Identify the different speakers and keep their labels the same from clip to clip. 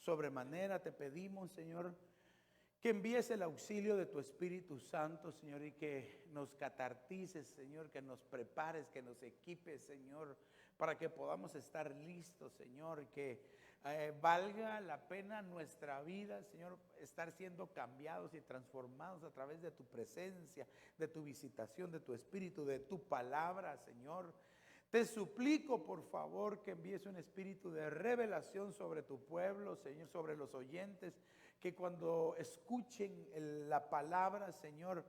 Speaker 1: sobremanera te pedimos, Señor, que envíes el auxilio de tu Espíritu Santo, Señor, y que nos catartices, Señor, que nos prepares, que nos equipes, Señor, para que podamos estar listos, Señor, y que valga la pena nuestra vida, Señor, estar siendo cambiados y transformados a través de tu presencia, de tu visitación, de tu Espíritu, de tu palabra, Señor. Te suplico, por favor, que envíes un espíritu de revelación sobre tu pueblo, Señor, sobre los oyentes, que cuando escuchen la palabra, Señor,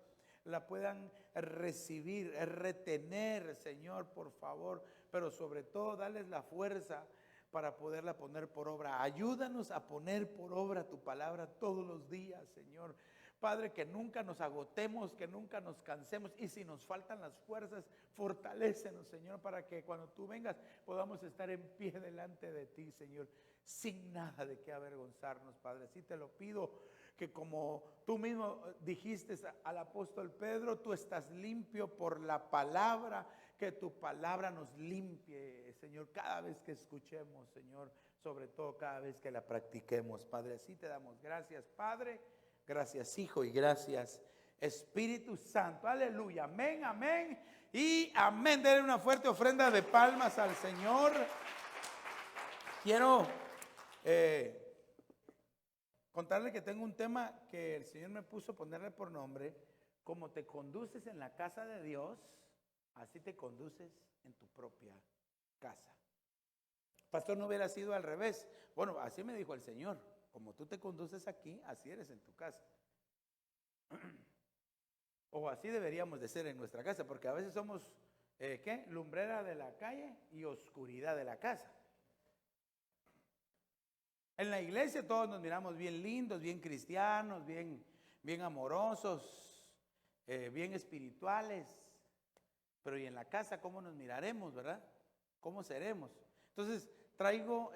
Speaker 1: la puedan recibir, retener, Señor, por favor, pero sobre todo darles la fuerza para poderla poner por obra. Ayúdanos a poner por obra tu palabra todos los días, Señor. Padre, que nunca nos agotemos, que nunca nos cansemos, y si nos faltan las fuerzas, fortalécenos, Señor, para que cuando tú vengas podamos estar en pie delante de ti, Señor, sin nada de qué avergonzarnos, Padre. Así te lo pido, que como tú mismo dijiste al apóstol Pedro, tú estás limpio por la palabra, que tu palabra nos limpie, Señor, cada vez que escuchemos, Señor, sobre todo cada vez que la practiquemos, Padre. Así te damos gracias, Padre. Gracias, Hijo, y gracias, Espíritu Santo. Aleluya, amén, amén y amén. Denle una fuerte ofrenda de palmas al Señor. Quiero contarle que tengo un tema que el Señor me puso ponerle por nombre: como te conduces en la casa de Dios, así te conduces en tu propia casa. Pastor, no hubiera sido al revés. Bueno, así me dijo el Señor: como tú te conduces aquí, así eres en tu casa. O así deberíamos de ser en nuestra casa, porque a veces somos, lumbrera de la calle y oscuridad de la casa. En la iglesia todos nos miramos bien lindos, bien cristianos, bien amorosos, bien espirituales. Pero ¿y en la casa cómo nos miraremos, verdad? ¿Cómo seremos? Entonces traigo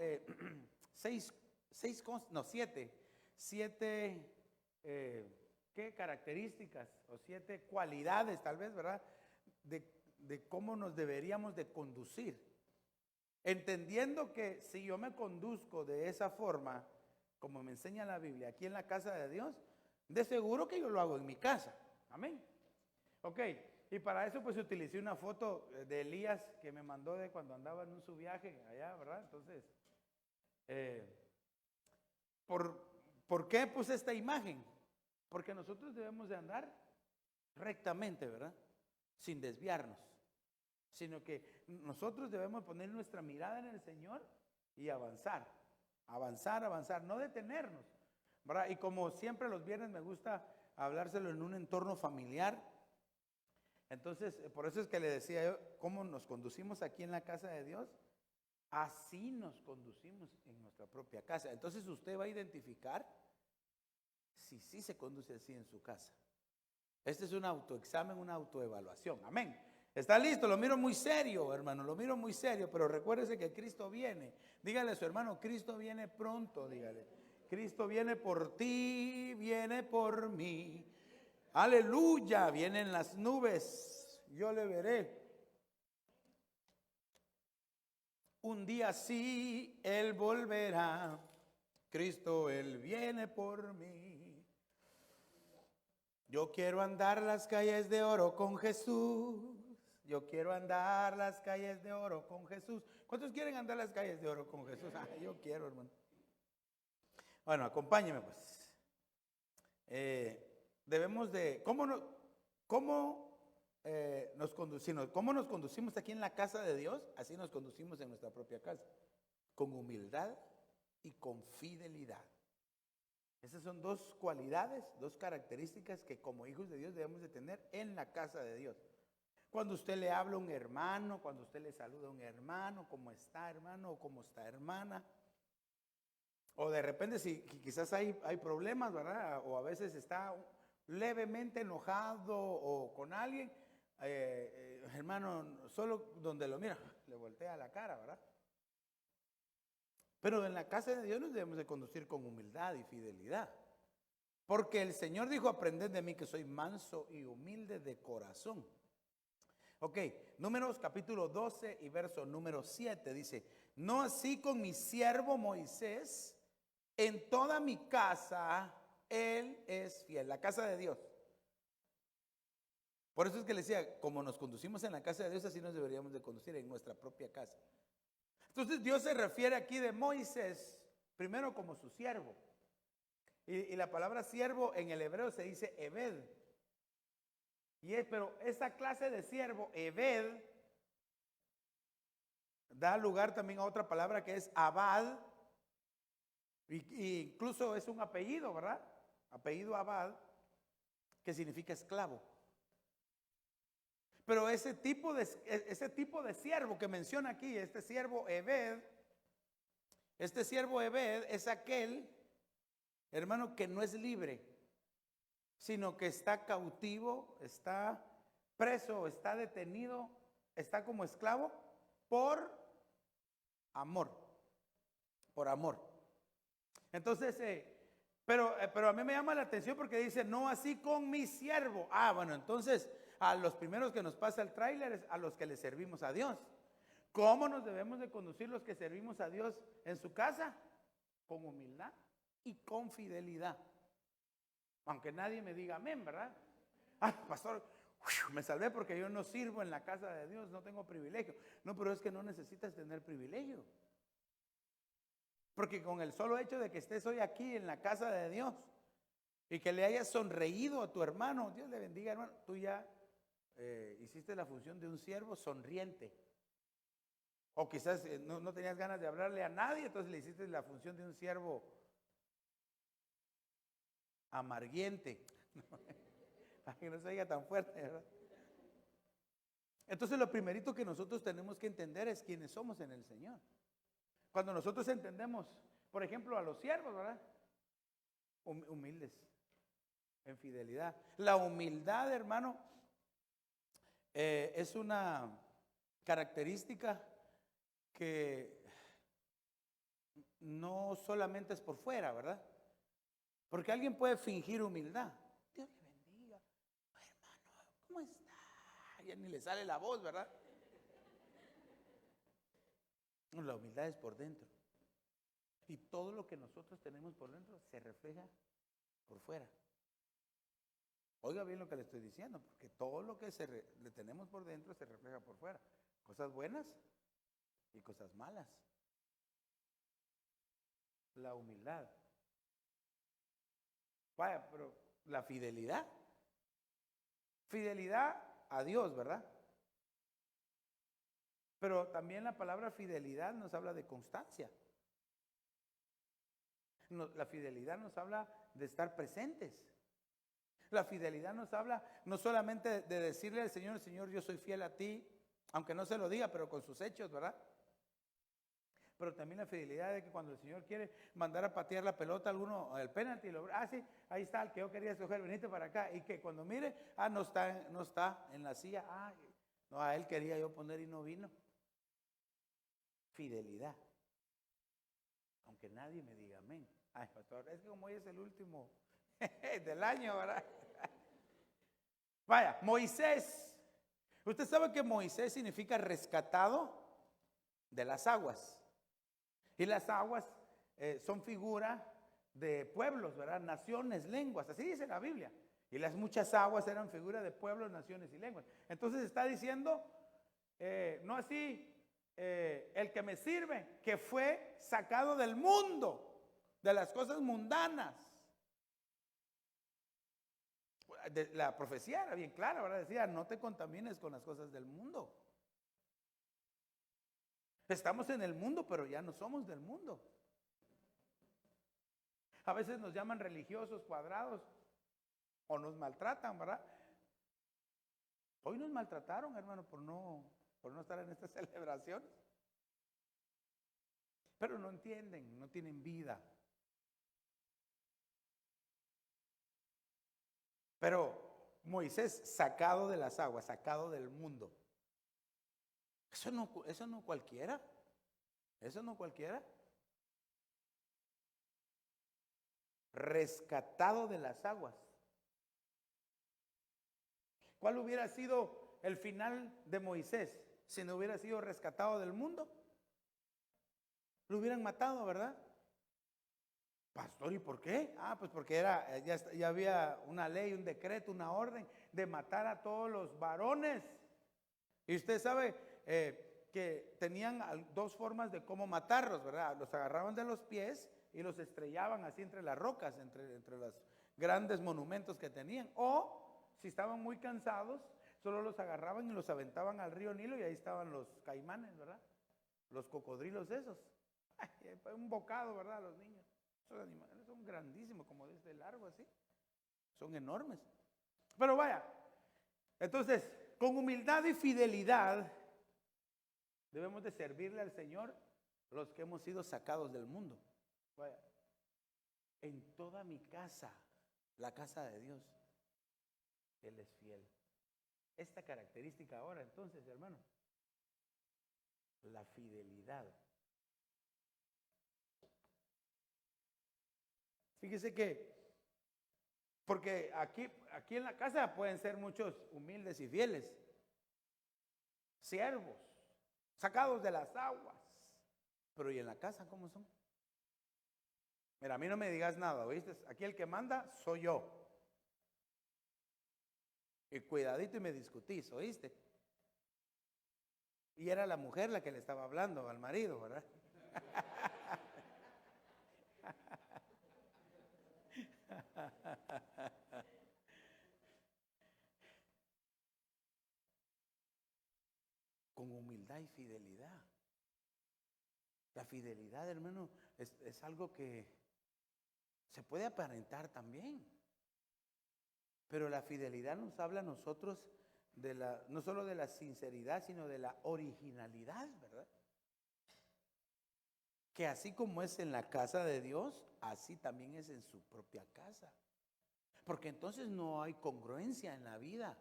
Speaker 1: siete características o 7 cualidades, tal vez, ¿verdad? De cómo nos deberíamos de conducir. Entendiendo que si yo me conduzco de esa forma, como me enseña la Biblia, aquí en la casa de Dios, de seguro que yo lo hago en mi casa. Amén. Ok, y para eso pues utilicé una foto de Elías que me mandó de cuando andaba en su viaje allá, ¿verdad? Entonces, ¿por qué puse esta imagen? Porque nosotros debemos de andar rectamente, ¿verdad? Sin desviarnos, sino que nosotros debemos poner nuestra mirada en el Señor y avanzar, avanzar, avanzar, no detenernos, ¿verdad? Y como siempre los viernes me gusta hablárselo en un entorno familiar, entonces por eso es que le decía yo, ¿cómo nos conducimos aquí en la casa de Dios? Así nos conducimos en nuestra propia casa. Entonces usted va a identificar si sí se conduce así en su casa. Este es un autoexamen, una autoevaluación. Amén. ¿Está listo? Lo miro muy serio, hermano, lo miro muy serio, pero recuérdese que Cristo viene. Dígale a su hermano: Cristo viene pronto, dígale. Cristo viene por ti, viene por mí. Aleluya, viene en las nubes, yo le veré. Un día sí, Él volverá. Cristo, Él viene por mí. Yo quiero andar las calles de oro con Jesús. Yo quiero andar las calles de oro con Jesús. ¿Cuántos quieren andar las calles de oro con Jesús? Yo quiero, hermano. Bueno, acompáñeme pues. Debemos de, ¿cómo nos conducimos aquí en la casa de Dios? Así nos conducimos en nuestra propia casa, con humildad y con fidelidad. Esas son 2 cualidades, 2 características que como hijos de Dios debemos de tener en la casa de Dios. Cuando usted le habla a un hermano, cuando usted le saluda a un hermano: ¿cómo está, hermano? ¿O cómo está, hermana? O de repente si quizás hay problemas, ¿verdad? O a veces está levemente enojado o con alguien, hermano, solo donde lo mira, le voltea la cara, ¿verdad? Pero en la casa de Dios nos debemos de conducir con humildad y fidelidad. Porque el Señor dijo: aprended de mí que soy manso y humilde de corazón. Ok, Números capítulo 12 y verso número 7 dice: no así con mi siervo Moisés, en toda mi casa Él es fiel, la casa de Dios. Por eso es que le decía, como nos conducimos en la casa de Dios, así nos deberíamos de conducir en nuestra propia casa. Entonces Dios se refiere aquí de Moisés, primero como su siervo. Y la palabra siervo en el hebreo se dice Ebed. Pero esa clase de siervo, Ebed, da lugar también a otra palabra que es Abad. Y incluso es un apellido, ¿verdad? Apellido Abad, que significa esclavo. Pero ese tipo de siervo que menciona aquí, este siervo Ebed es aquel, hermano, que no es libre, sino que está cautivo, está preso, está detenido, está como esclavo por amor, por amor. Entonces, pero a mí me llama la atención porque dice, no así con mi siervo. Bueno, entonces a los primeros que nos pasa el tráiler es a los que le servimos a Dios. ¿Cómo nos debemos de conducir los que servimos a Dios en su casa? Con humildad y con fidelidad. Aunque nadie me diga amén, ¿verdad? Pastor, me salvé porque yo no sirvo en la casa de Dios, no tengo privilegio. No, pero es que no necesitas tener privilegio. Porque con el solo hecho de que estés hoy aquí en la casa de Dios y que le hayas sonreído a tu hermano, Dios le bendiga, hermano, tú ya hiciste la función de un siervo sonriente. O quizás no tenías ganas de hablarle a nadie, entonces le hiciste la función de un siervo amarguiente. Para que no se oiga tan fuerte, ¿verdad? Entonces lo primerito que nosotros tenemos que entender es quiénes somos en el Señor. Cuando nosotros entendemos, por ejemplo, a los siervos, ¿verdad? Humildes, en fidelidad. La humildad, hermano, es una característica que no solamente es por fuera, ¿verdad? Porque alguien puede fingir humildad. Dios le bendiga. Hermano, ¿cómo está? Ya ni le sale la voz, ¿verdad? No, la humildad es por dentro. Y todo lo que nosotros tenemos por dentro se refleja por fuera. Oiga bien lo que le estoy diciendo, porque todo lo que le tenemos por dentro se refleja por fuera. Cosas buenas y cosas malas. La humildad. Vaya, pero la fidelidad. Fidelidad a Dios, ¿verdad? Pero también la palabra fidelidad nos habla de constancia. La fidelidad nos habla de estar presentes. La fidelidad nos habla no solamente de decirle al Señor, Señor, yo soy fiel a ti, aunque no se lo diga, pero con sus hechos, ¿verdad? Pero también la fidelidad de que cuando el Señor quiere mandar a patear la pelota a alguno, el penalti, sí, ahí está el que yo quería escoger, venite para acá. Y que cuando mire, no está en la silla, no, a él quería yo poner y no vino. Fidelidad. Aunque nadie me diga amén. Pastor, es que como hoy es el último del año, ¿verdad? Vaya, Moisés. Usted sabe que Moisés significa rescatado de las aguas. Y las aguas son figura de pueblos, ¿verdad? Naciones, lenguas, así dice la Biblia. Y las muchas aguas eran figura de pueblos, naciones y lenguas. Entonces está diciendo, no así, el que me sirve, que fue sacado del mundo, de las cosas mundanas. La profecía era bien clara, ¿verdad? Decía, no te contamines con las cosas del mundo. Estamos en el mundo, pero ya no somos del mundo. A veces nos llaman religiosos cuadrados o nos maltratan, ¿verdad? Hoy nos maltrataron, hermano, por no estar en esta celebración. Pero no entienden, no tienen vida. Pero Moisés sacado de las aguas, sacado del mundo. Eso no cualquiera. Eso no cualquiera. Rescatado de las aguas. ¿Cuál hubiera sido el final de Moisés si no hubiera sido rescatado del mundo? Lo hubieran matado, ¿verdad? Pastor, ¿y por qué? Ah, pues porque era, ya había una ley, un decreto, una orden de matar a todos los varones. Y usted sabe que tenían dos formas de cómo matarlos, ¿verdad? Los agarraban de los pies y los estrellaban así entre las rocas, entre los grandes monumentos que tenían. O, si estaban muy cansados, solo los agarraban y los aventaban al río Nilo y ahí estaban los caimanes, ¿verdad? Los cocodrilos esos. Ay, un bocado, ¿verdad? Los niños. Esos animales son grandísimos, como de este largo así. Son enormes. Pero vaya, entonces, con humildad y fidelidad debemos de servirle al Señor los que hemos sido sacados del mundo. Vaya, en toda mi casa, la casa de Dios, Él es fiel. Esta característica ahora, entonces, hermano, la fidelidad. Fíjese que, porque aquí en la casa pueden ser muchos humildes y fieles, siervos, sacados de las aguas, pero ¿y en la casa cómo son? Mira, a mí no me digas nada, ¿oíste? Aquí el que manda soy yo. Y cuidadito y me discutís, ¿oíste? Y era la mujer la que le estaba hablando al marido, ¿verdad? Con humildad y fidelidad. La fidelidad, hermano, es algo que se puede aparentar también. Pero la fidelidad nos habla a nosotros no solo de la sinceridad, sino de la originalidad, ¿verdad? Que así como es en la casa de Dios, así también es en su propia casa. Porque entonces no hay congruencia en la vida.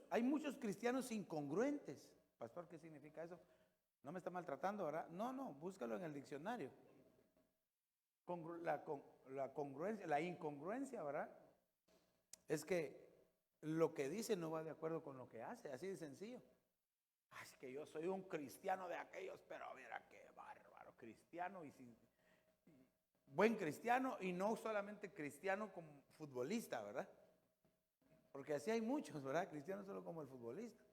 Speaker 1: Hay muchos cristianos incongruentes. Pastor, ¿qué significa eso? No me está maltratando, ¿verdad? No, búscalo en el diccionario. La congruencia, la incongruencia, ¿verdad? Es que lo que dice no va de acuerdo con lo que hace, así de sencillo. Es que yo soy un cristiano de aquellos, pero mira qué bárbaro, cristiano buen cristiano y no solamente cristiano como futbolista, ¿verdad? Porque así hay muchos, ¿verdad? Cristianos solo como el futbolista.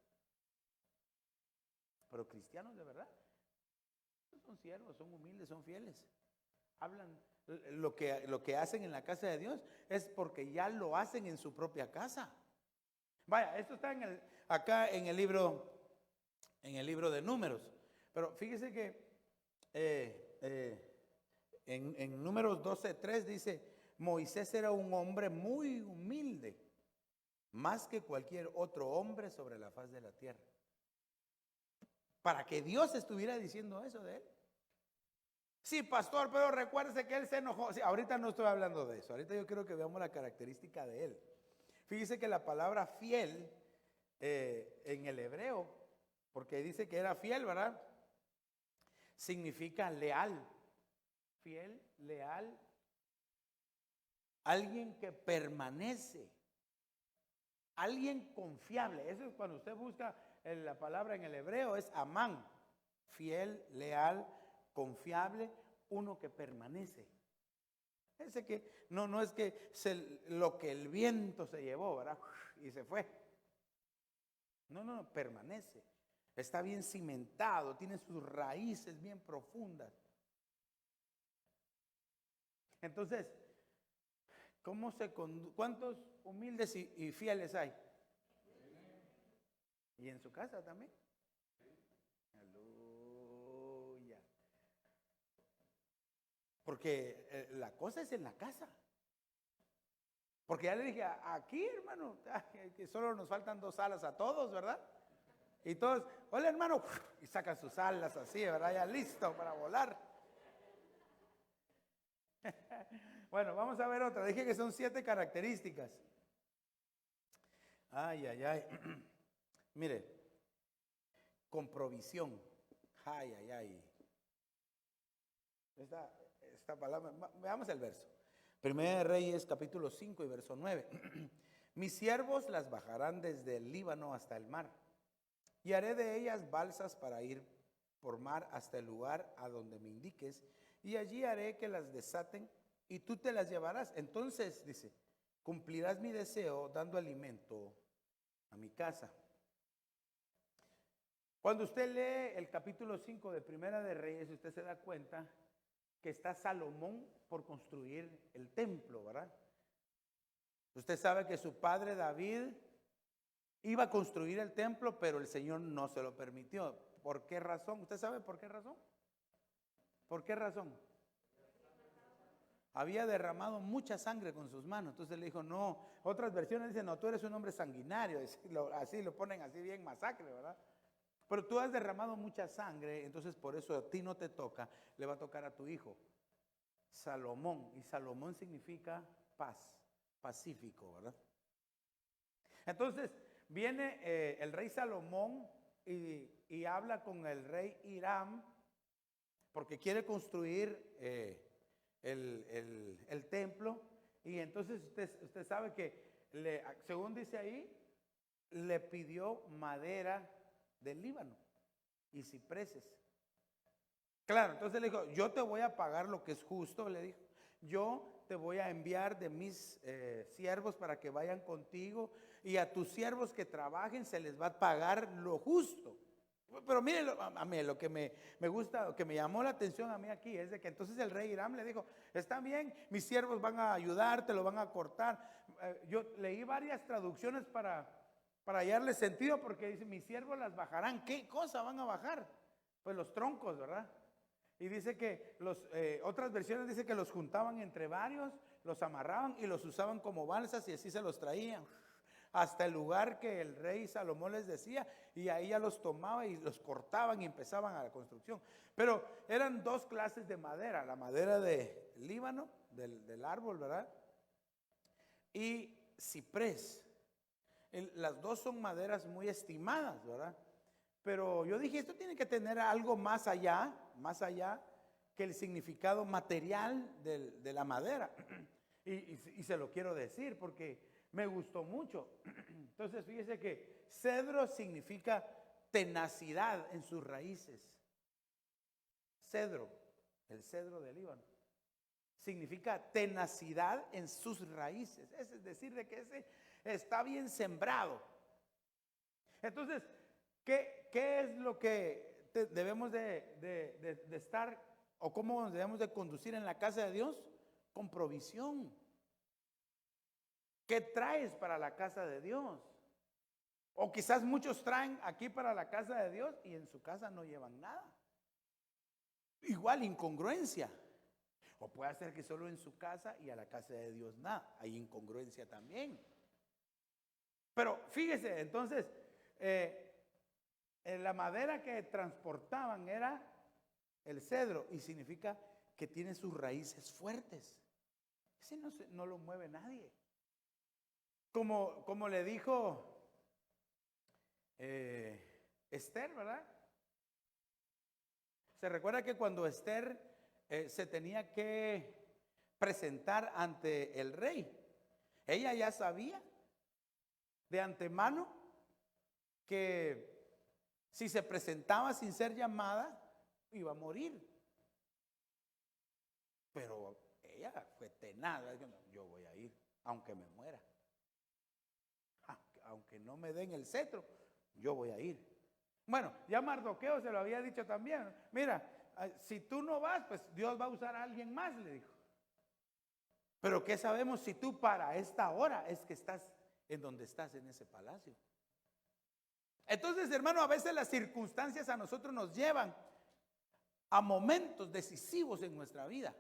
Speaker 1: Pero cristianos de verdad, son siervos, son humildes, son fieles. Hablan lo que hacen en la casa de Dios es porque ya lo hacen en su propia casa. Vaya, esto está acá en el libro de Números. Pero fíjese que en Números 12:3 dice, Moisés era un hombre muy humilde, más que cualquier otro hombre sobre la faz de la tierra. Para que Dios estuviera diciendo eso de él. Sí, pastor, pero recuérdese que él se enojó. Sí, ahorita no estoy hablando de eso. Ahorita yo quiero que veamos la característica de él. Fíjese que la palabra fiel en el hebreo, porque dice que era fiel, ¿verdad? Significa leal. Fiel, leal. Alguien que permanece. Alguien confiable. Eso es cuando usted busca la palabra en el hebreo, es amán. Fiel, leal, confiable, uno que permanece. Ese que no es que lo que el viento se llevó, ¿verdad? Y se fue. No, permanece. Está bien cimentado, tiene sus raíces bien profundas. Entonces, ¿cuántos humildes y fieles hay? ¿Y en su casa también? Aleluya. Porque la cosa es en la casa. Porque ya le dije, aquí hermano, que solo nos faltan 2 alas a todos, ¿verdad? Y todos, hola hermano, y sacan sus alas así, ¿verdad? Ya listo para volar. Bueno, vamos a ver otra. Dije que son 7 características. Ay. Mire, con provisión. Ay. Esta palabra, veamos el verso. Primera de Reyes, capítulo 5 y verso 9. Mis siervos las bajarán desde el Líbano hasta el mar, y haré de ellas balsas para ir por mar hasta el lugar a donde me indiques, y allí haré que las desaten y tú te las llevarás. Entonces, dice, cumplirás mi deseo dando alimento a mi casa. Cuando usted lee el capítulo 5 de Primera de Reyes, usted se da cuenta que está Salomón por construir el templo, ¿verdad? Usted sabe que su padre David iba a construir el templo, pero el Señor no se lo permitió. ¿Por qué razón? ¿Usted sabe por qué razón? ¿Por qué razón? Había derramado mucha sangre con sus manos. Entonces le dijo, no. Otras versiones dicen, no, tú eres un hombre sanguinario. Así lo ponen así bien masacre, ¿verdad? Pero tú has derramado mucha sangre, entonces por eso a ti no te toca, le va a tocar a tu hijo, Salomón. Y Salomón significa paz, pacífico, ¿verdad? Entonces viene el rey Salomón y habla con el rey Hiram porque quiere construir el templo. Y entonces usted sabe que, según dice ahí, le pidió madera del Líbano y cipreses. Claro, entonces le dijo, yo te voy a pagar lo que es justo, le dijo. Yo te voy a enviar de mis siervos para que vayan contigo, y a tus siervos que trabajen se les va a pagar lo justo. Pero mire, a mí lo que me gusta, lo que me llamó la atención a mí aquí es de que entonces el rey Hiram le dijo, está bien, mis siervos van a ayudarte, lo van a cortar. Yo leí varias traducciones para hallarle sentido, porque dice, mis siervos las bajarán. ¿Qué cosa van a bajar? Pues los troncos, ¿verdad? Y dice que otras versiones dice que los juntaban entre varios, los amarraban y los usaban como balsas y así se los traían hasta el lugar que el rey Salomón les decía, y ahí ya los tomaba y los cortaban y empezaban a la construcción. Pero eran dos clases de madera, la madera de Líbano, del árbol, ¿verdad? Y ciprés. Las dos son maderas muy estimadas, ¿verdad? Pero yo dije, esto tiene que tener algo más allá que el significado material de la madera. Y se lo quiero decir porque me gustó mucho. Entonces fíjese que cedro significa tenacidad en sus raíces. Cedro, el cedro del Líbano, significa tenacidad en sus raíces. Es decir, de que ese está bien sembrado. Entonces, ¿qué es lo que debemos de estar, o cómo debemos de conducir en la casa de Dios? Con provisión. ¿Qué traes para la casa de Dios? O quizás muchos traen aquí para la casa de Dios y en su casa no llevan nada. Igual incongruencia. O puede ser que solo en su casa y a la casa de Dios nada. Hay incongruencia también. Pero fíjese, entonces, la madera que transportaban era el cedro, y significa que tiene sus raíces fuertes. Ese no lo mueve nadie. Como le dijo Esther, ¿verdad? Se recuerda que cuando Esther se tenía que presentar ante el rey, ella ya sabía de antemano que si se presentaba sin ser llamada, iba a morir. Pero ella fue tenaz, yo voy a ir, aunque me muera. Aunque no me den el cetro, yo voy a ir. Bueno, ya Mardoqueo se lo había dicho también. Mira, si tú no vas, pues Dios va a usar a alguien más, le dijo. Pero ¿qué sabemos si tú para esta hora es que estás en donde estás, en ese palacio? Entonces, hermano, a veces las circunstancias a nosotros nos llevan a momentos decisivos en nuestra vida.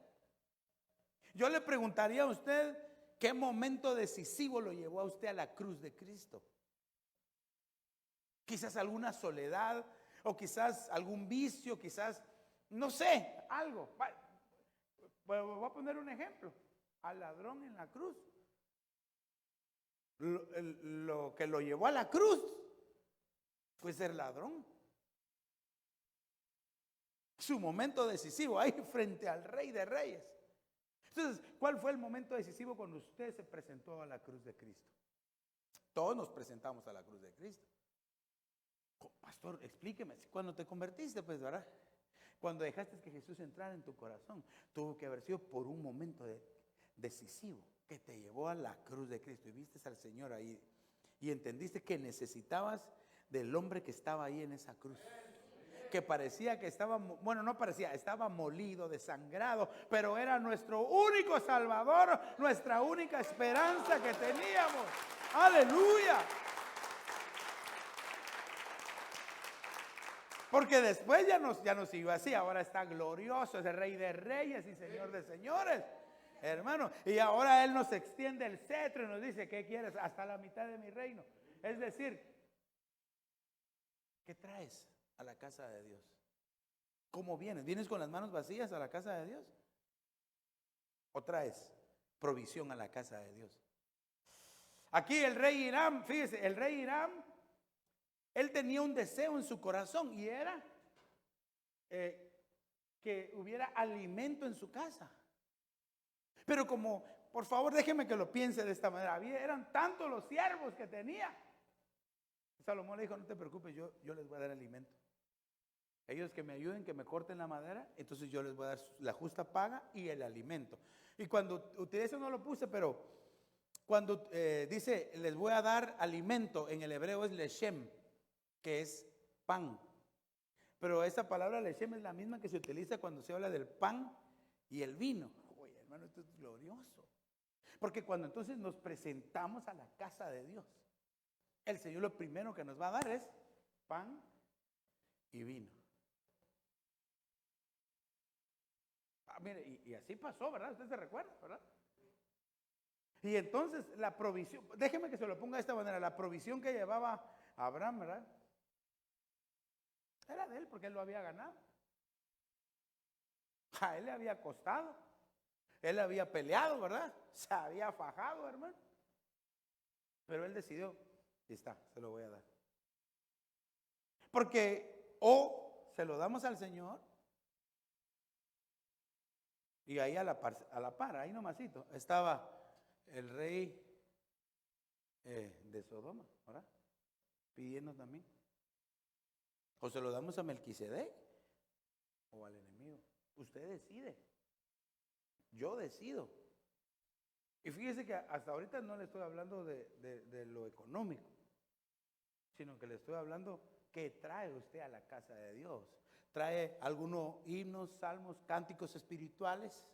Speaker 1: Yo le preguntaría a usted, ¿qué momento decisivo lo llevó a usted a la cruz de Cristo? Quizás alguna soledad, o quizás algún vicio, quizás, no sé, algo. Voy a poner un ejemplo. Al ladrón en la cruz. Lo que lo llevó a la cruz fue ser ladrón. Su momento decisivo ahí frente al Rey de Reyes. Entonces, ¿cuál fue el momento decisivo cuando usted se presentó a la cruz de Cristo? Todos nos presentamos a la cruz de Cristo. Pastor, explíqueme, cuando te convertiste, pues, ¿verdad? Cuando dejaste que Jesús entrara en tu corazón, tuvo que haber sido por un momento decisivo que te llevó a la cruz de Cristo y viste al Señor ahí y entendiste que necesitabas del hombre que estaba ahí en esa cruz. Que parecía que estaba, bueno, no parecía, estaba molido, desangrado, pero era nuestro único Salvador, nuestra única esperanza que teníamos. ¡Aleluya! Porque después ya nos iba así, ahora está glorioso, es el Rey de Reyes y Señor de Señores, hermano. Y ahora Él nos extiende el cetro y nos dice, ¿qué quieres? Hasta la mitad de mi reino. Es decir, ¿qué traes a la casa de Dios? ¿Cómo vienes? ¿Vienes con las manos vacías a la casa de Dios? ¿O traes provisión a la casa de Dios? Aquí el rey Hiram, fíjese, el rey Hiram, él tenía un deseo en su corazón y era que hubiera alimento en su casa. Pero como, por favor, déjeme que lo piense de esta manera, eran tantos los siervos que tenía. Salomón le dijo, no te preocupes, yo les voy a dar alimento. Ellos que me ayuden, que me corten la madera, entonces yo les voy a dar la justa paga y el alimento. Y cuando utilizo, no lo puse, pero cuando dice, les voy a dar alimento, en el hebreo es leshem, que es pan. Pero esa palabra leshem es la misma que se utiliza cuando se habla del pan y el vino. Oye, hermano, esto es glorioso. Porque cuando entonces nos presentamos a la casa de Dios, el Señor lo primero que nos va a dar es pan y vino. Mire, y así pasó, ¿verdad? Usted se recuerda, ¿verdad? Y entonces la provisión, déjeme que se lo ponga de esta manera, la provisión que llevaba Abraham, ¿verdad? Era de él porque él lo había ganado. A él le había costado. Él había peleado, ¿verdad? Se había fajado, hermano. Pero él decidió, y está, se lo voy a dar. Porque o se lo damos al Señor, y ahí a la par, ahí nomasito, estaba el rey de Sodoma, ¿verdad? Pidiendo también. O se lo damos a Melquisedec o al enemigo. Usted decide. Yo decido. Y fíjese que hasta ahorita no le estoy hablando de lo económico, sino que le estoy hablando que trae usted a la casa de Dios. Trae algunos himnos, salmos, cánticos espirituales.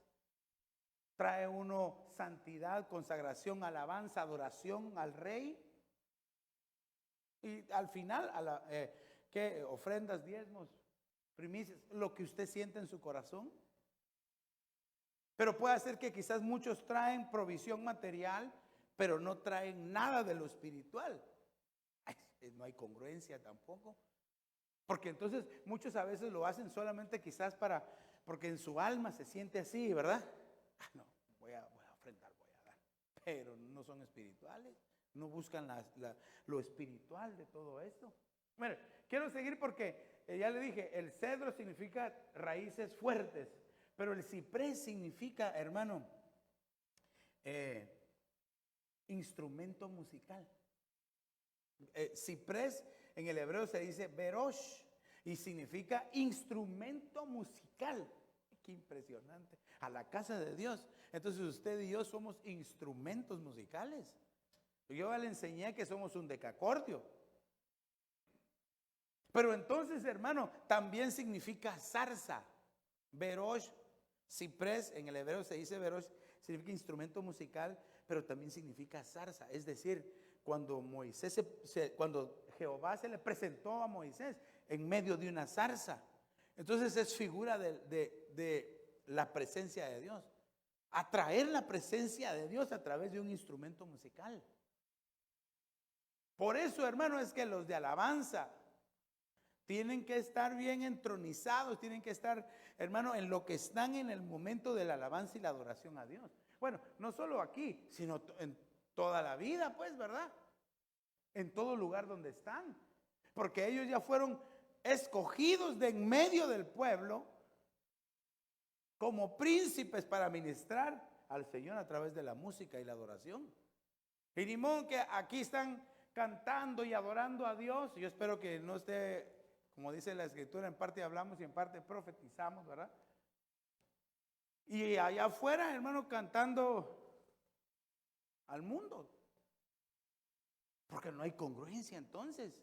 Speaker 1: Trae uno santidad, consagración, alabanza, adoración al Rey. Y al final, ¿qué? Ofrendas, diezmos, primicias, lo que usted siente en su corazón. Pero puede ser que quizás muchos traen provisión material, pero no traen nada de lo espiritual. No hay congruencia tampoco. Porque entonces muchos a veces lo hacen solamente quizás porque en su alma se siente así, ¿verdad? No, voy a ofrendar, voy a dar. Pero no son espirituales, no buscan lo espiritual de todo esto. Bueno, quiero seguir porque ya le dije, el cedro significa raíces fuertes, pero el ciprés significa, hermano, instrumento musical. Ciprés en el hebreo se dice berosh y significa instrumento musical. Qué impresionante. A la casa de Dios. Entonces usted y yo somos instrumentos musicales. Yo le enseñé que somos un decacordio. Pero entonces, hermano, también significa zarza. Berosh, ciprés, en el hebreo se dice berosh, significa instrumento musical, pero también significa zarza. Es decir, cuando cuando Jehová se le presentó a Moisés en medio de una zarza, entonces es figura de la presencia de Dios. Atraer la presencia de Dios a través de un instrumento musical. Por eso, hermano, es que los de alabanza tienen que estar bien entronizados, tienen que estar, hermano, en lo que están en el momento de la alabanza y la adoración a Dios. Bueno, no solo aquí, sino en toda la vida, pues, ¿verdad? En todo lugar donde están. Porque ellos ya fueron escogidos de en medio del pueblo como príncipes para ministrar al Señor a través de la música y la adoración. Y ni modo que aquí están cantando y adorando a Dios. Yo espero que no esté como dice la escritura, en parte hablamos y en parte profetizamos, ¿verdad? Y allá afuera, hermano, cantando al mundo. Porque no hay congruencia entonces.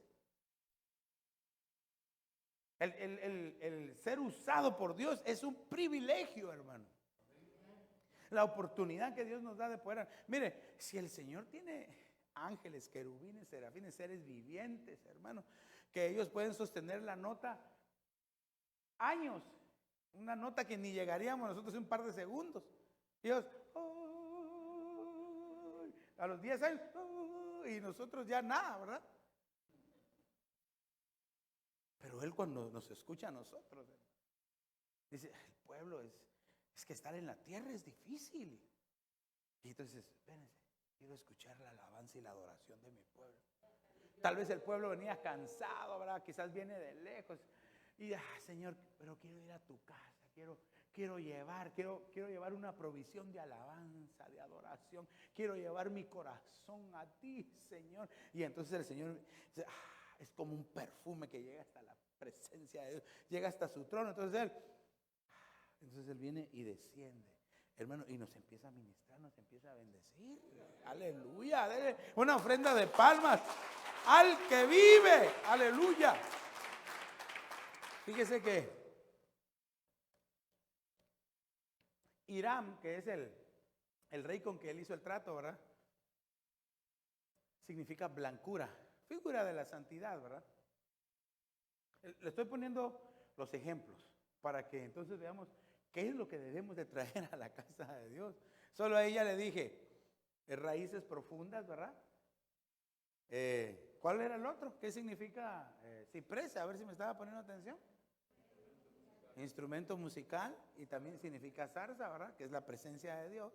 Speaker 1: El ser usado por Dios es un privilegio, hermano. La oportunidad que Dios nos da de poder. Mire, si el Señor tiene ángeles, querubines, serafines, seres vivientes, hermano, que ellos pueden sostener la nota años, una nota que ni llegaríamos nosotros en un par de segundos. Ellos, oh, a los 10 años, oh, y nosotros ya nada, ¿verdad? Pero Él cuando nos escucha a nosotros, dice, el pueblo es que estar en la tierra es difícil. Y entonces, espérense, quiero escuchar la alabanza y la adoración de mi pueblo. Tal vez el pueblo venía cansado, ¿verdad? Quizás viene de lejos. Y, Señor, pero quiero ir a tu casa, quiero llevar una provisión de alabanza, de adoración. Quiero llevar mi corazón a ti, Señor. Y entonces el Señor dice, es como un perfume que llega hasta la presencia de Dios, llega hasta su trono. Entonces él viene y desciende, hermano, y nos empieza a ministrar, nos empieza a bendecir. Aleluya, dele una ofrenda de palmas al que vive. Aleluya. Fíjese que Hiram, que es el rey con que él hizo el trato, ¿verdad? Significa blancura, figura de la santidad, ¿verdad? Le estoy poniendo los ejemplos para que entonces veamos qué es lo que debemos de traer a la casa de Dios. Solo a ella le dije, raíces profundas, ¿verdad? ¿Cuál era el otro? ¿Qué significa ciprés? A ver si me estaba poniendo atención. Instrumento musical, y también significa zarza, ¿verdad? Que es la presencia de Dios.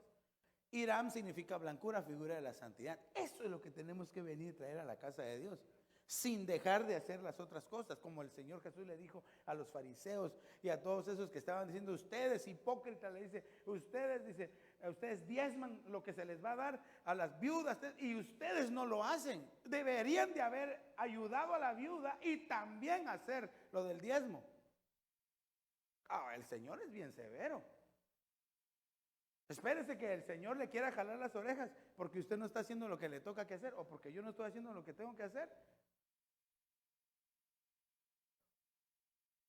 Speaker 1: Hiram significa blancura, figura de la santidad. Eso es lo que tenemos que venir a traer a la casa de Dios, sin dejar de hacer las otras cosas, como el Señor Jesús le dijo a los fariseos y a todos esos que estaban diciendo, ustedes hipócritas, le dice, ustedes diezman lo que se les va a dar a las viudas y ustedes no lo hacen. Deberían de haber ayudado a la viuda y también hacer lo del diezmo. El Señor es bien severo. Espérese que el Señor le quiera jalar las orejas porque usted no está haciendo lo que le toca que hacer o porque yo no estoy haciendo lo que tengo que hacer.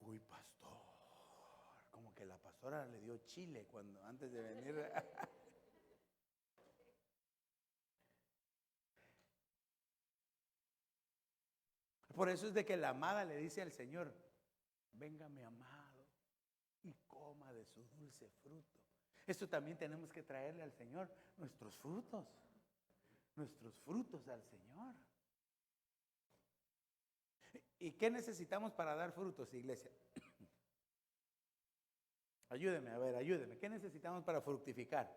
Speaker 1: Uy, pastor, como que la pastora le dio chile cuando antes de venir. Por eso es de que la amada le dice al Señor, venga mi amado y coma de su dulce fruto. Esto también tenemos que traerle al Señor, nuestros frutos al Señor. ¿Y qué necesitamos para dar frutos, iglesia? Ayúdeme. ¿Qué necesitamos para fructificar?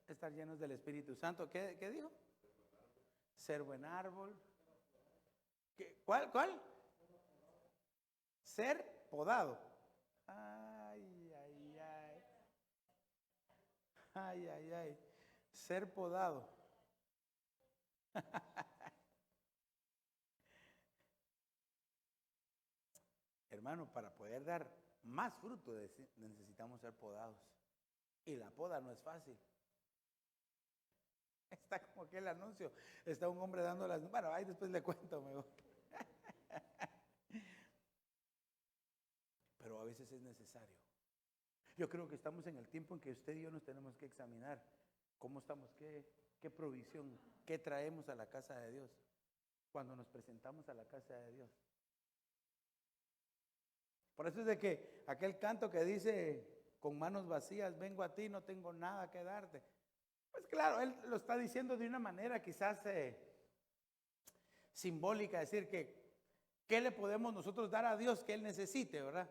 Speaker 1: Estar llenos del Espíritu Santo. ¿Qué dijo? Ser buen árbol. ¿Cuál? Ser podado. Ay. Ser podado. Hermano, para poder dar más fruto necesitamos ser podados. Y la poda no es fácil. Está como aquel anuncio. Está un hombre dando las... Bueno, ahí después le cuento mejor. Pero a veces es necesario. Yo creo que estamos en el tiempo en que usted y yo nos tenemos que examinar cómo estamos, qué provisión, qué traemos a la casa de Dios cuando nos presentamos a la casa de Dios. Por eso es de que aquel canto que dice, con manos vacías vengo a ti, no tengo nada que darte. Pues claro, él lo está diciendo de una manera quizás simbólica, decir que ¿qué le podemos nosotros dar a Dios que Él necesite, verdad?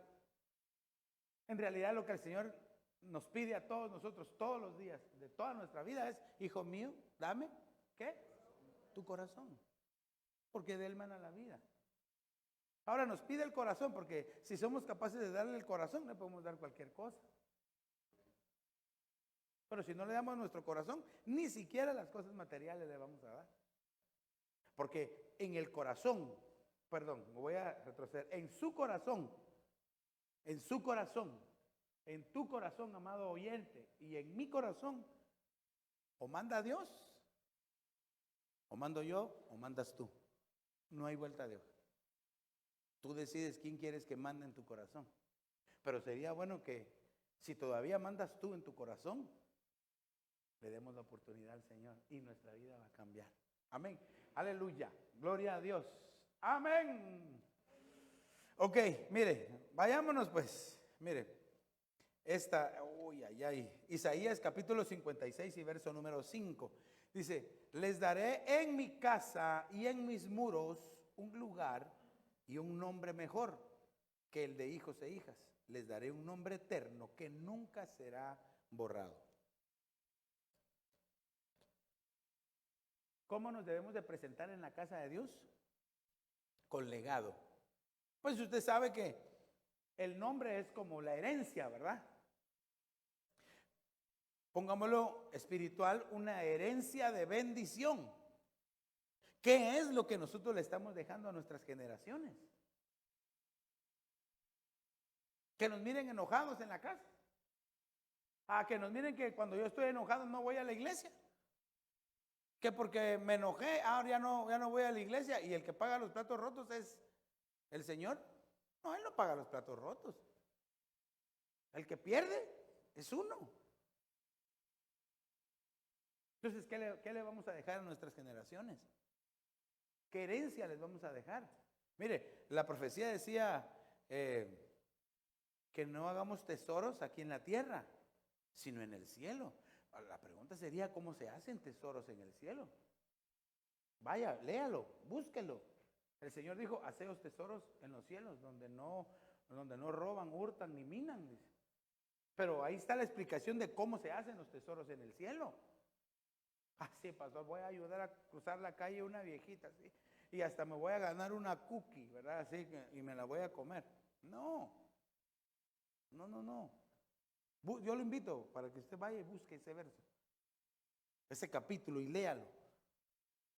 Speaker 1: En realidad lo que el Señor nos pide a todos nosotros todos los días de toda nuestra vida es, hijo mío, dame, ¿qué? Tu corazón, porque de Él mana la vida. Ahora nos pide el corazón, porque si somos capaces de darle el corazón, le podemos dar cualquier cosa. Pero si no le damos nuestro corazón, ni siquiera las cosas materiales le vamos a dar. Porque en el corazón perdón, me voy a retroceder, en su corazón, en tu corazón, amado oyente, y en mi corazón, o manda Dios, o mando yo, o mandas tú. No hay vuelta de hoja. Tú decides quién quieres que mande en tu corazón. Pero sería bueno que si todavía mandas tú en tu corazón, le demos la oportunidad al Señor y nuestra vida va a cambiar. Amén. Aleluya. Gloria a Dios. Amén. Ok, mire, vayámonos pues. Mire, Isaías capítulo 56 y verso número 5. Dice, les daré en mi casa y en mis muros un lugar y un nombre mejor que el de hijos e hijas. Les daré un nombre eterno que nunca será borrado. ¿Cómo nos debemos de presentar en la casa de Dios? Con legado. Pues usted sabe que el nombre es como la herencia, ¿verdad? Pongámoslo espiritual, una herencia de bendición. ¿Qué es lo que nosotros le estamos dejando a nuestras generaciones? Que nos miren enojados en la casa. Que nos miren que cuando yo estoy enojado no voy a la iglesia. Que porque me enojé, ahora ya no voy a la iglesia y el que paga los platos rotos es el Señor. No, Él no paga los platos rotos. El que pierde es uno. Entonces, ¿qué le vamos a dejar a nuestras generaciones? ¿Qué herencia les vamos a dejar? Mire, la profecía decía que no hagamos tesoros aquí en la tierra, sino en el cielo. La pregunta sería, ¿cómo se hacen tesoros en el cielo? Vaya, léalo, búsquelo. El Señor dijo, haceos tesoros en los cielos, donde no roban, hurtan ni minan. Dice. Pero ahí está la explicación de cómo se hacen los tesoros en el cielo. Sí, pastor, voy a ayudar a cruzar la calle una viejita, ¿sí? Y hasta me voy a ganar una cookie, ¿verdad? Así y me la voy a comer. No. Yo lo invito para que usted vaya y busque ese verso, ese capítulo y léalo.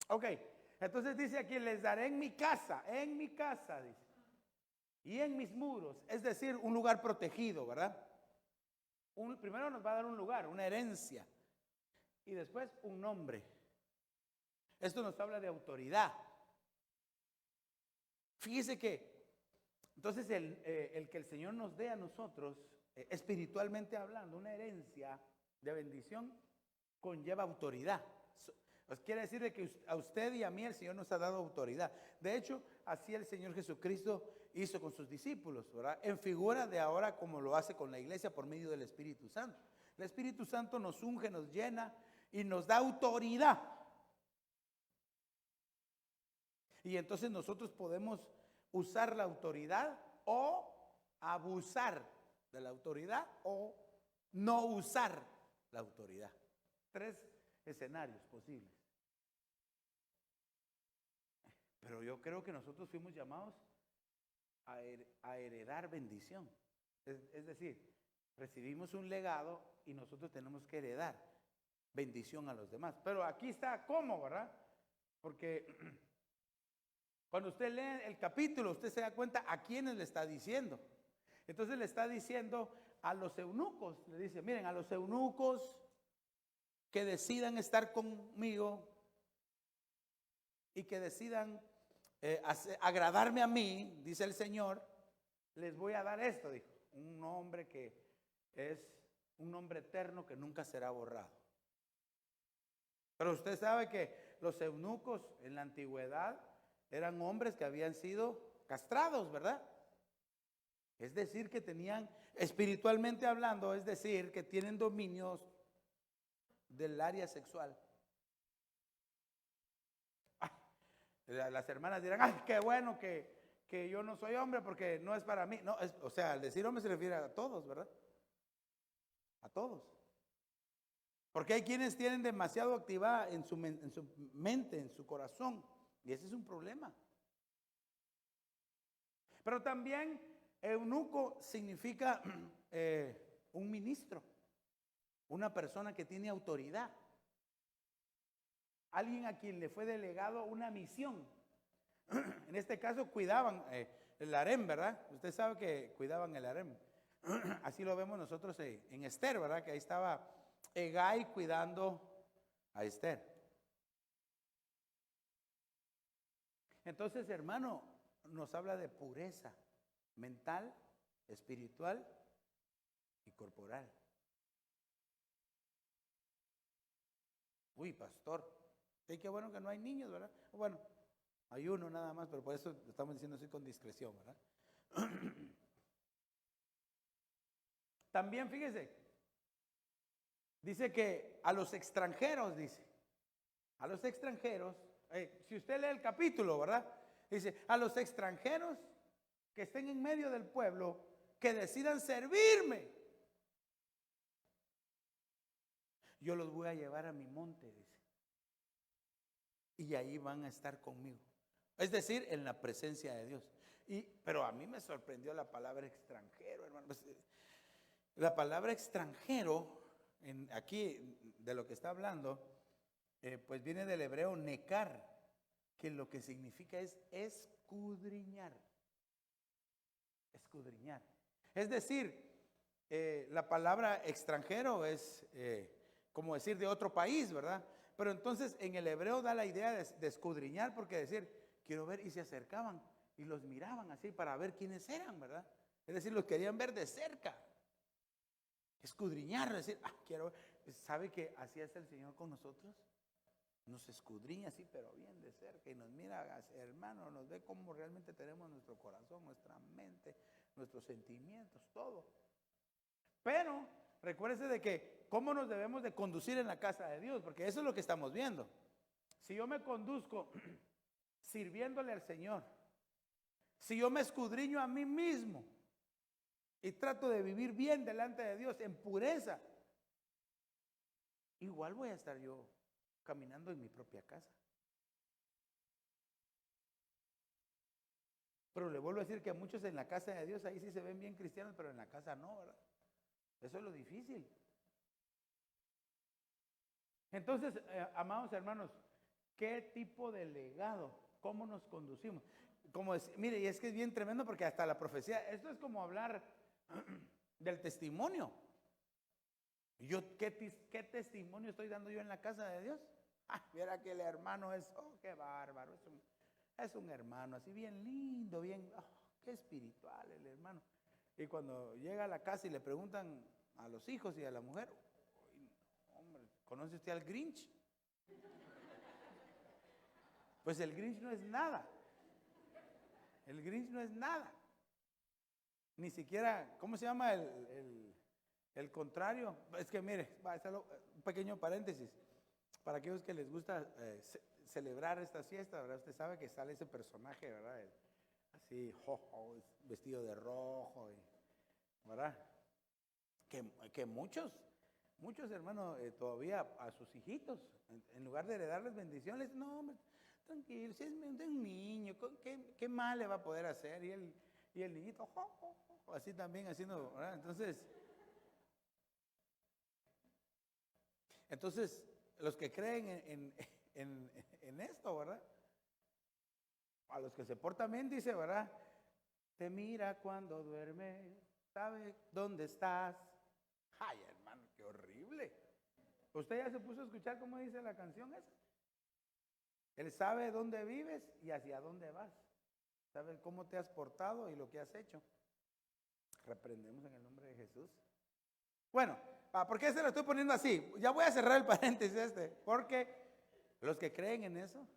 Speaker 1: Ok, entonces dice aquí, les daré en mi casa, dice, y en mis muros, es decir, un lugar protegido, ¿verdad? Primero nos va a dar un lugar, una herencia, y después un nombre. Esto nos habla de autoridad. Fíjese que, entonces el que el Señor nos dé a nosotros, espiritualmente hablando, una herencia de bendición, conlleva autoridad. Pues quiere decir de que a usted y a mí el Señor nos ha dado autoridad. De hecho, así el Señor Jesucristo hizo con sus discípulos, ¿verdad? En figura de ahora como lo hace con la iglesia por medio del Espíritu Santo. El Espíritu Santo nos unge, nos llena y nos da autoridad. Y entonces nosotros podemos usar la autoridad o abusar de la autoridad o no usar la autoridad. 3 escenarios posibles. Pero yo creo que nosotros fuimos llamados a heredar bendición. Es decir, recibimos un legado y nosotros tenemos que heredar bendición a los demás. Pero aquí está cómo, ¿verdad? Porque cuando usted lee el capítulo, usted se da cuenta a quiénes le está diciendo. Entonces le está diciendo a los eunucos, le dice, miren, a los eunucos que decidan estar conmigo y que decidan agradarme a mí, dice el Señor, les voy a dar esto, dijo, un nombre que es un nombre eterno que nunca será borrado. Pero usted sabe que los eunucos en la antigüedad eran hombres que habían sido castrados, ¿verdad? Es decir, que tenían, espiritualmente hablando, es decir, que tienen dominios del área sexual. Las hermanas dirán, ay, qué bueno que yo no soy hombre porque no es para mí. No, o sea, al decir hombre se refiere a todos, ¿verdad? A todos. Porque hay quienes tienen demasiado activada en su mente, en su corazón. Y ese es un problema. Pero también eunuco significa un ministro, una persona que tiene autoridad, alguien a quien le fue delegado una misión. En este caso cuidaban el harem, ¿verdad? Usted sabe que cuidaban el harem. Así lo vemos nosotros en Esther, ¿verdad? Que ahí estaba Hegai cuidando a Esther. Entonces, hermano, nos habla de pureza mental, espiritual y corporal. Uy, pastor, sí, qué bueno que no hay niños, ¿verdad? Bueno, hay uno nada más, pero por eso estamos diciendo así con discreción, ¿verdad? También fíjese, dice que a los extranjeros, dice, a los extranjeros, si usted lee el capítulo, ¿verdad? Dice, a los extranjeros que estén en medio del pueblo, que decidan servirme, yo los voy a llevar a mi monte, dice, y ahí van a estar conmigo. Es decir, en la presencia de Dios. Pero a mí me sorprendió la palabra extranjero, hermano. La palabra extranjero, aquí de lo que está hablando, pues viene del hebreo nekar, que lo que significa es escudriñar. Escudriñar. Es decir, la palabra extranjero es como decir de otro país, ¿verdad? Pero entonces en el hebreo da la idea de escudriñar, porque decir, quiero ver, y se acercaban y los miraban así para ver quiénes eran, ¿verdad? Es decir, los querían ver de cerca. Escudriñar, decir, quiero ver. ¿Sabe que así es el Señor con nosotros? Nos escudriña así, pero bien de cerca, y nos mira, hermano, nos ve cómo realmente tenemos nuestro corazón, nuestra mente, nuestros sentimientos, todo. Pero recuérdese de que cómo nos debemos de conducir en la casa de Dios, porque eso es lo que estamos viendo. Si yo me conduzco sirviéndole al Señor, si yo me escudriño a mí mismo y trato de vivir bien delante de Dios en pureza, igual voy a estar yo caminando en mi propia casa. Pero le vuelvo a decir que a muchos en la casa de Dios ahí sí se ven bien cristianos, pero en la casa no, ¿verdad? Eso es lo difícil. Entonces, amados hermanos, ¿qué tipo de legado? ¿Cómo nos conducimos? Mire, y es que es bien tremendo porque hasta la profecía, esto es como hablar del testimonio. ¿Qué testimonio estoy dando yo en la casa de Dios? Viera que el hermano es, qué bárbaro, es un hermano así bien lindo, bien, qué espiritual el hermano. Y cuando llega a la casa y le preguntan a los hijos y a la mujer, hombre, ¿conoce usted al Grinch? Pues el Grinch no es nada. El Grinch no es nada. Ni siquiera, ¿cómo se llama el contrario? Es que mire, va a hacer un pequeño paréntesis. Para aquellos que les gusta celebrar esta fiesta, ¿verdad? Usted sabe que sale ese personaje, ¿verdad? Así, vestido de rojo, ¿verdad? Que muchos hermanos todavía a sus hijitos, en lugar de heredarles bendiciones, no, hombre, tranquilo, si es un niño, ¿qué mal le va a poder hacer? Y el niñito, así también haciendo, ¿verdad? Entonces, los que creen en esto, ¿verdad? A los que se portan bien, dice, ¿verdad? Te mira cuando duermes, sabe dónde estás. Ay, hermano, qué horrible. ¿Usted ya se puso a escuchar cómo dice la canción esa? Él sabe dónde vives y hacia dónde vas. Sabe cómo te has portado y lo que has hecho. Reprendemos en el nombre de Jesús. Bueno, ¿por qué se lo estoy poniendo así? Ya voy a cerrar el paréntesis porque los que creen en eso,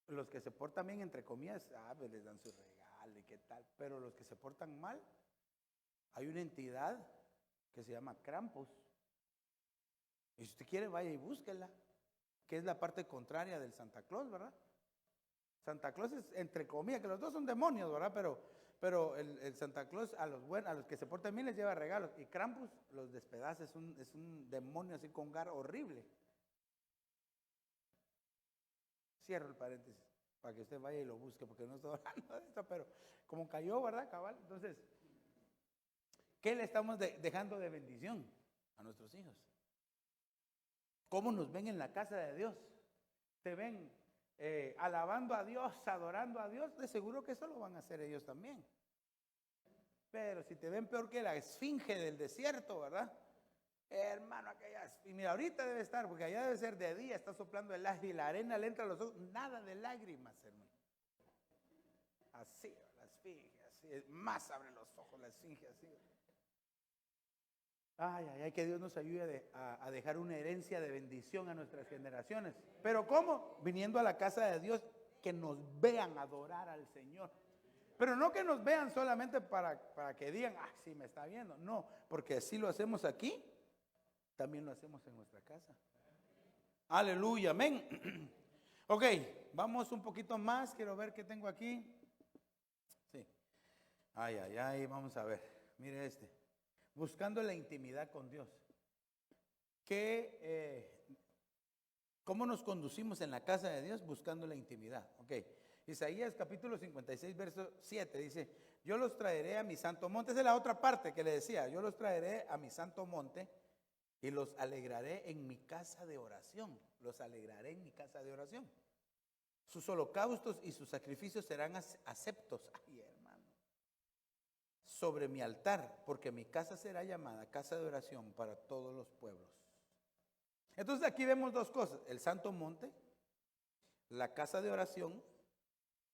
Speaker 1: los que se portan bien, entre comillas, pues les dan su regalo y qué tal. Pero los que se portan mal, hay una entidad que se llama Krampus. Y si usted quiere, vaya y búsquela, que es la parte contraria del Santa Claus, ¿verdad? Santa Claus es, entre comillas, que los dos son demonios, ¿verdad? Pero el Santa Claus a los que se portan bien les lleva regalos. Y Krampus los despedaza, es un demonio así con gar horrible. Cierro el paréntesis para que usted vaya y lo busque, porque no estoy hablando de esto, pero como cayó, ¿verdad, cabal? Entonces, ¿qué le estamos dejando de bendición a nuestros hijos? ¿Cómo nos ven en la casa de Dios? ¿Te ven alabando a Dios, adorando a Dios, de seguro que eso lo van a hacer ellos también. Pero si te ven peor que la esfinge del desierto, ¿verdad? Hermano, aquella esfinge, mira, ahorita debe estar, porque allá debe ser de día, está soplando el aire y la arena le entra a los ojos, nada de lágrimas, hermano. Así, la esfinge, así, más abre los ojos la esfinge, así. Ay, ay, ay, que Dios nos ayude a dejar una herencia de bendición a nuestras generaciones. ¿Pero cómo? Viniendo a la casa de Dios, que nos vean adorar al Señor. Pero no que nos vean solamente para que digan, ah, sí me está viendo. No, porque así lo hacemos aquí, también lo hacemos en nuestra casa. Aleluya, amén. Ok, vamos un poquito más. Quiero ver qué tengo aquí. Sí. Ay, ay, ay, vamos a ver. Mire este. Buscando la intimidad con Dios. ¿Cómo nos conducimos en la casa de Dios? Buscando la intimidad. Ok. Isaías capítulo 56, verso 7 dice, yo los traeré a mi santo monte. Esa es la otra parte que le decía. Yo los traeré a mi santo monte y los alegraré en mi casa de oración. Los alegraré en mi casa de oración. Sus holocaustos y sus sacrificios serán aceptos. Ay, hermano. Sobre mi altar, porque mi casa será llamada casa de oración para todos los pueblos. Entonces aquí vemos dos cosas, el santo monte, la casa de oración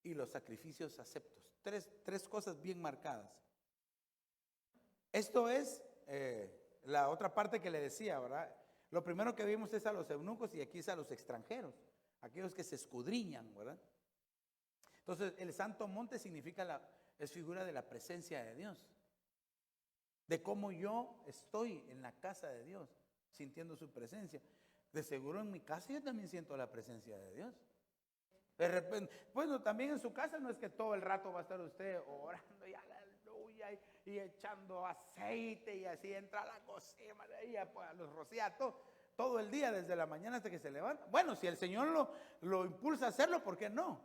Speaker 1: y los sacrificios aceptos. Tres cosas bien marcadas. Esto es la otra parte que le decía, ¿verdad? Lo primero que vimos es a los eunucos y aquí es a los extranjeros, aquellos que se escudriñan, ¿verdad? Entonces el santo monte significa es figura de la presencia de Dios, de cómo yo estoy en la casa de Dios, sintiendo su presencia. De seguro en mi casa yo también siento la presencia de Dios. De repente, bueno, también en su casa no es que todo el rato va a estar usted orando y aleluya y echando aceite y así entra a la cocina y pues, los rocía todo el día desde la mañana hasta que se levanta. Bueno, si el Señor lo impulsa a hacerlo, ¿por qué no?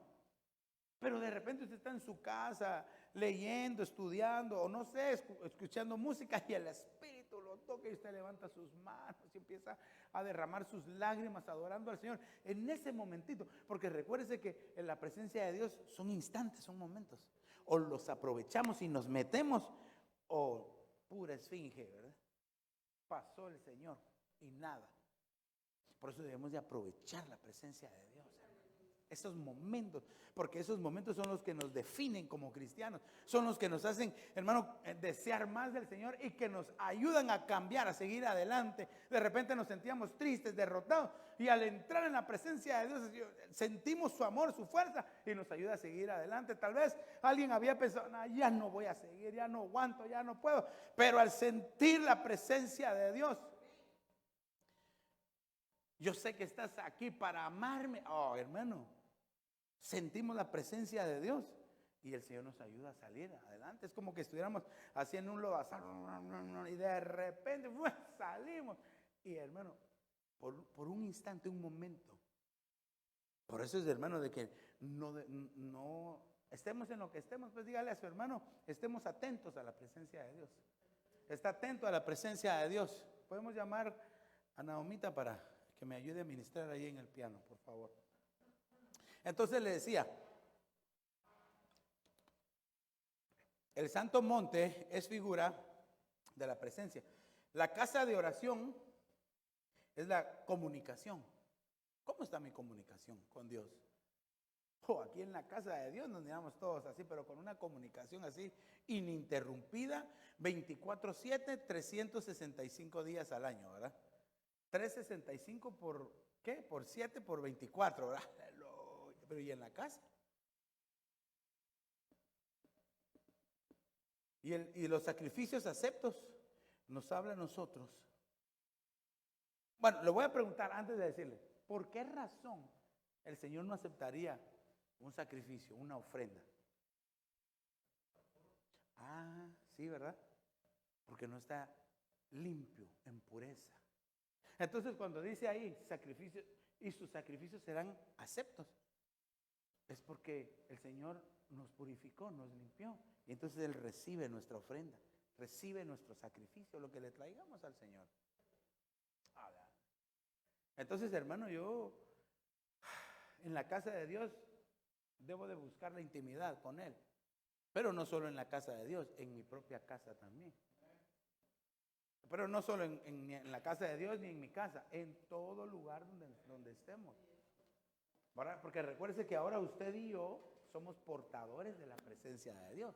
Speaker 1: Pero de repente usted está en su casa leyendo, estudiando o no sé, escuchando música y el Espíritu lo toca y usted levanta sus manos y empieza a derramar sus lágrimas adorando al Señor en ese momentito. Porque recuérdese que en la presencia de Dios son instantes, son momentos. O los aprovechamos y nos metemos o pura esfinge, ¿verdad? Pasó el Señor y nada. Por eso debemos de aprovechar la presencia de Dios. Esos momentos, porque esos momentos son los que nos definen como cristianos, son los que nos hacen, hermano, desear más del Señor y que nos ayudan a cambiar, a seguir adelante. De repente nos sentíamos tristes, derrotados y al entrar en la presencia de Dios sentimos su amor, su fuerza y nos ayuda a seguir adelante. Tal vez alguien había pensado, no, ya no voy a seguir, ya no aguanto, ya no puedo, pero al sentir la presencia de Dios, yo sé que estás aquí para amarme. Oh, hermano. Sentimos la presencia de Dios y el Señor nos ayuda a salir adelante. Es como que estuviéramos haciendo un lodazal y de repente salimos. Y hermano, por un instante, un momento. Por eso es, hermano, de que no estemos en lo que estemos, pues dígale a su hermano, estemos atentos a la presencia de Dios. Está atento a la presencia de Dios. Podemos llamar a Naomita para que me ayude a ministrar ahí en el piano, por favor. Entonces le decía, el santo monte es figura de la presencia. La casa de oración es la comunicación. ¿Cómo está mi comunicación con Dios? Aquí en la casa de Dios nos miramos todos así, pero con una comunicación así ininterrumpida, 24/7, 365 días al año, ¿verdad? 365 por, ¿qué? Por 7 por 24, ¿verdad? Pero ¿y en la casa? Y los sacrificios aceptos nos habla a nosotros. Bueno, le voy a preguntar antes de decirle, ¿por qué razón el Señor no aceptaría un sacrificio, una ofrenda? Ah, sí, ¿verdad? Porque no está limpio, en pureza. Entonces cuando dice ahí sacrificio y sus sacrificios serán aceptos, es porque el Señor nos purificó, nos limpió. Y entonces Él recibe nuestra ofrenda, recibe nuestro sacrificio, lo que le traigamos al Señor. Entonces, hermano, yo En la casa de Dios debo de buscar la intimidad con Él. Pero no solo en la casa de Dios, en mi propia casa también. Pero no solo en la casa de Dios ni en mi casa, en todo lugar donde estemos. ¿Verdad? Porque recuérdese que ahora usted y yo somos portadores de la presencia de Dios.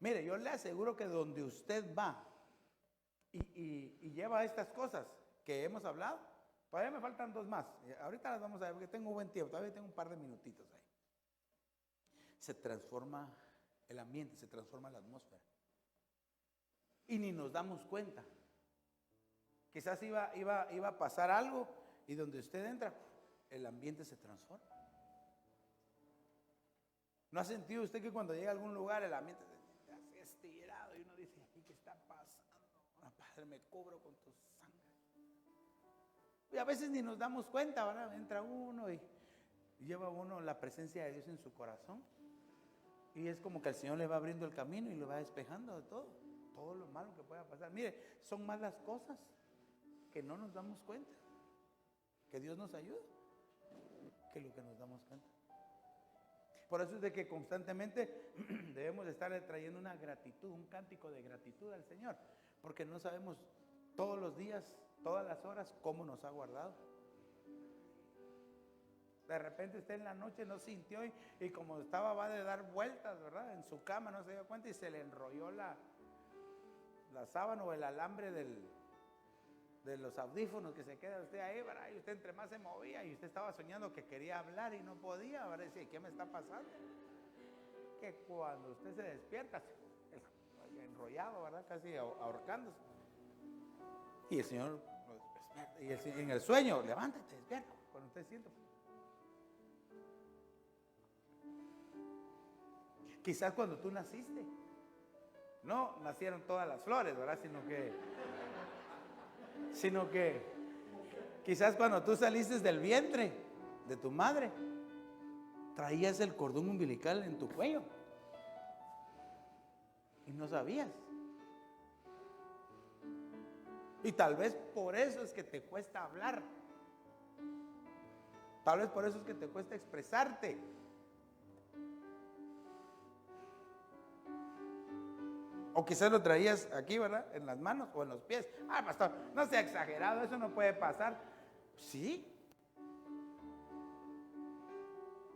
Speaker 1: Mire, yo le aseguro que donde usted va y lleva estas cosas que hemos hablado, todavía me faltan dos más. Ahorita las vamos a ver porque tengo buen tiempo, todavía tengo un par de minutitos ahí. Se transforma el ambiente, se transforma la atmósfera. Y ni nos damos cuenta. Quizás iba a pasar algo y donde usted entra, el ambiente se transforma. ¿No ha sentido usted que cuando llega a algún lugar el ambiente se hace estirado y uno dice, ¿qué está pasando? Padre, me cubro con tu sangre. Y a veces ni nos damos cuenta, ¿verdad? Entra uno y lleva uno la presencia de Dios en su corazón. Y es como que el Señor le va abriendo el camino y lo va despejando de todo lo malo que pueda pasar. Mire, son más las cosas que no nos damos cuenta. Que Dios nos ayude, que lo que nos damos cuenta. Por eso es de que constantemente debemos de estar trayendo una gratitud, un cántico de gratitud al Señor, porque no sabemos todos los días, todas las horas, cómo nos ha guardado. De repente usted en la noche no sintió y como estaba va de dar vueltas, ¿verdad? En su cama no se dio cuenta y se le enrolló la sábana o el alambre de los audífonos que se queda usted ahí, ¿verdad? Y usted entre más se movía y usted estaba soñando que quería hablar y no podía, ¿verdad? Dice, ¿qué me está pasando? Que cuando usted se despierta, enrollado, ¿verdad? Casi ahorcándose. Y el Señor lo despierta. Y en el sueño, levántate, despierta, cuando usted sienta. Quizás cuando tú naciste, no nacieron todas las flores, ¿verdad? Sino que quizás cuando tú saliste del vientre de tu madre, traías el cordón umbilical en tu cuello y no sabías. Y tal vez por eso es que te cuesta hablar. Tal vez por eso es que te cuesta expresarte. O quizás lo traías aquí, ¿verdad? En las manos o en los pies. Ah, pastor, no sea exagerado, eso no puede pasar. Sí.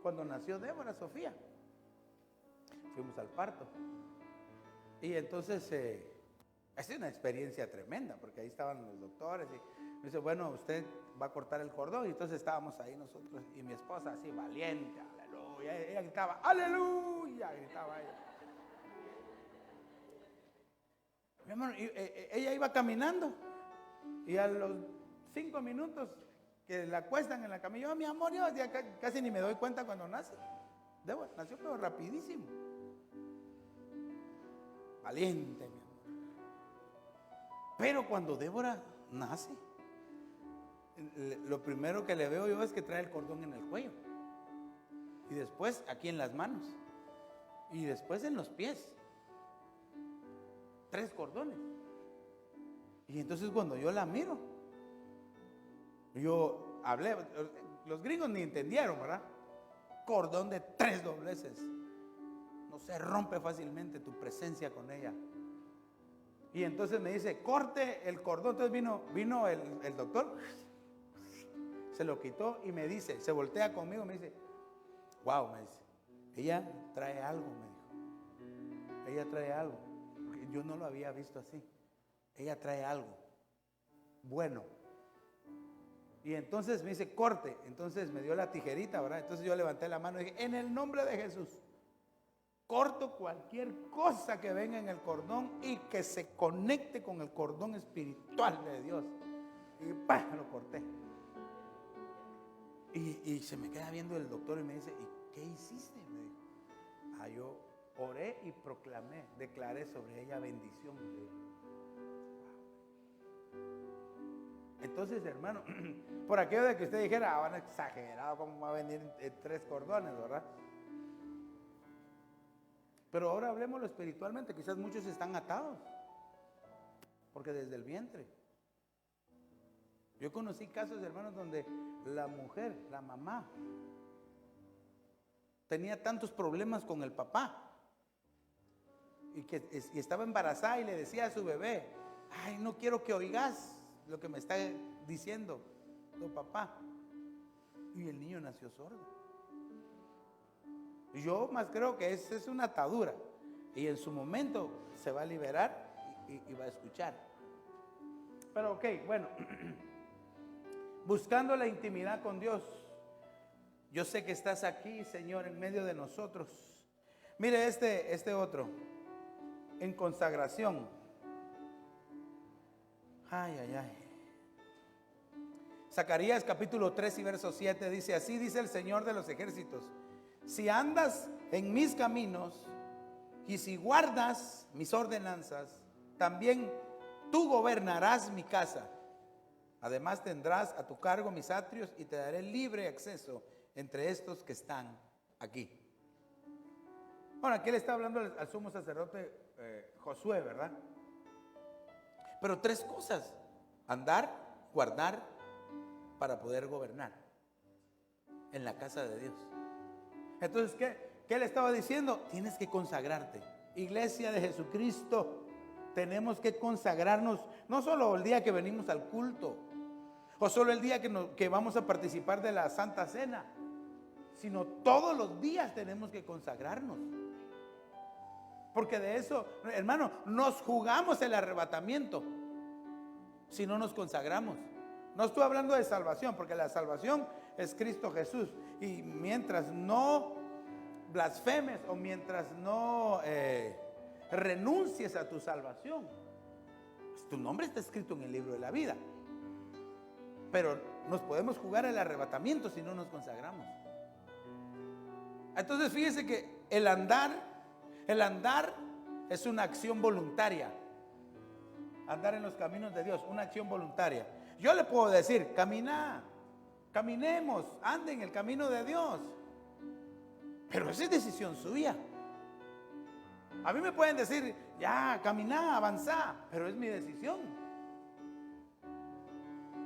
Speaker 1: Cuando nació Débora, Sofía, fuimos al parto. Y entonces, es una experiencia tremenda, porque ahí estaban los doctores y me dice, bueno, usted va a cortar el cordón. Y entonces estábamos ahí nosotros y mi esposa así, valiente, aleluya. Ella gritaba, aleluya, gritaba ella. Mi amor, ella iba caminando y a los 5 minutos que la acuestan en la camilla, mi amor, yo ya casi ni me doy cuenta cuando nace. Débora nació pero rapidísimo. Valiente, mi amor. Pero cuando Débora nace, lo primero que le veo yo es que trae el cordón en el cuello. Y después aquí en las manos. Y después en los pies. 3 cordones. Y entonces cuando yo la miro, yo hablé, los gringos ni entendieron, ¿verdad? Cordón de 3 dobleces. No se rompe fácilmente tu presencia con ella. Y entonces me dice, corte el cordón. Entonces vino el doctor, se lo quitó y me dice, se voltea conmigo, me dice, wow, me dice, ella trae algo, me dijo. Ella trae algo. Yo no lo había visto así. Ella trae algo bueno. Y entonces me dice, corte. Entonces me dio la tijerita, ¿verdad? Entonces yo levanté la mano y dije, en el nombre de Jesús, corto cualquier cosa que venga en el cordón y que se conecte con el cordón espiritual de Dios. Y ¡pah! Lo corté. Y se me queda viendo el doctor y me dice, ¿y qué hiciste? Me dijo, yo oré y proclamé, declaré sobre ella bendición. Entonces, hermano, por aquello de que usted dijera, van exagerado, ¿cómo va a venir 3 cordones, verdad? Pero ahora hablemoslo espiritualmente, quizás muchos están atados, porque desde el vientre. Yo conocí casos, hermanos, donde la mujer, la mamá, tenía tantos problemas con el papá. Y estaba embarazada y le decía a su bebé: ay, no quiero que oigas lo que me está diciendo tu papá. Y el niño nació sordo. Yo más creo que es una atadura. Y en su momento se va a liberar y va a escuchar. Pero ok, bueno. Buscando la intimidad con Dios. Yo sé que estás aquí, Señor, en medio de nosotros. Mire este otro. En consagración. Ay, ay, ay. Zacarías capítulo 3 y verso 7 dice: así dice el Señor de los ejércitos: si andas en mis caminos y si guardas mis ordenanzas, también tú gobernarás mi casa. Además tendrás a tu cargo mis atrios y te daré libre acceso entre estos que están aquí. Bueno, aquí le está hablando al sumo sacerdote Josué, ¿verdad? Pero 3 cosas: andar, guardar, para poder gobernar en la casa de Dios. Entonces, ¿qué le estaba diciendo? Tienes que consagrarte. Iglesia de Jesucristo, tenemos que consagrarnos, no solo el día que venimos al culto, o solo el día que vamos a participar de la Santa Cena, sino todos los días tenemos que consagrarnos. Porque de eso, hermano, nos jugamos el arrebatamiento si no nos consagramos. No estoy hablando de salvación, porque la salvación es Cristo Jesús. Y mientras no blasfemes o mientras no renuncies a tu salvación, pues tu nombre está escrito en el libro de la vida. Pero nos podemos jugar el arrebatamiento si no nos consagramos. Entonces fíjese que el andar es una acción voluntaria. Andar en los caminos de Dios, una acción voluntaria. Yo le puedo decir: caminemos, ande en el camino de Dios. Pero esa es decisión suya. A mí me pueden decir: ya, caminá, avanzá, pero es mi decisión.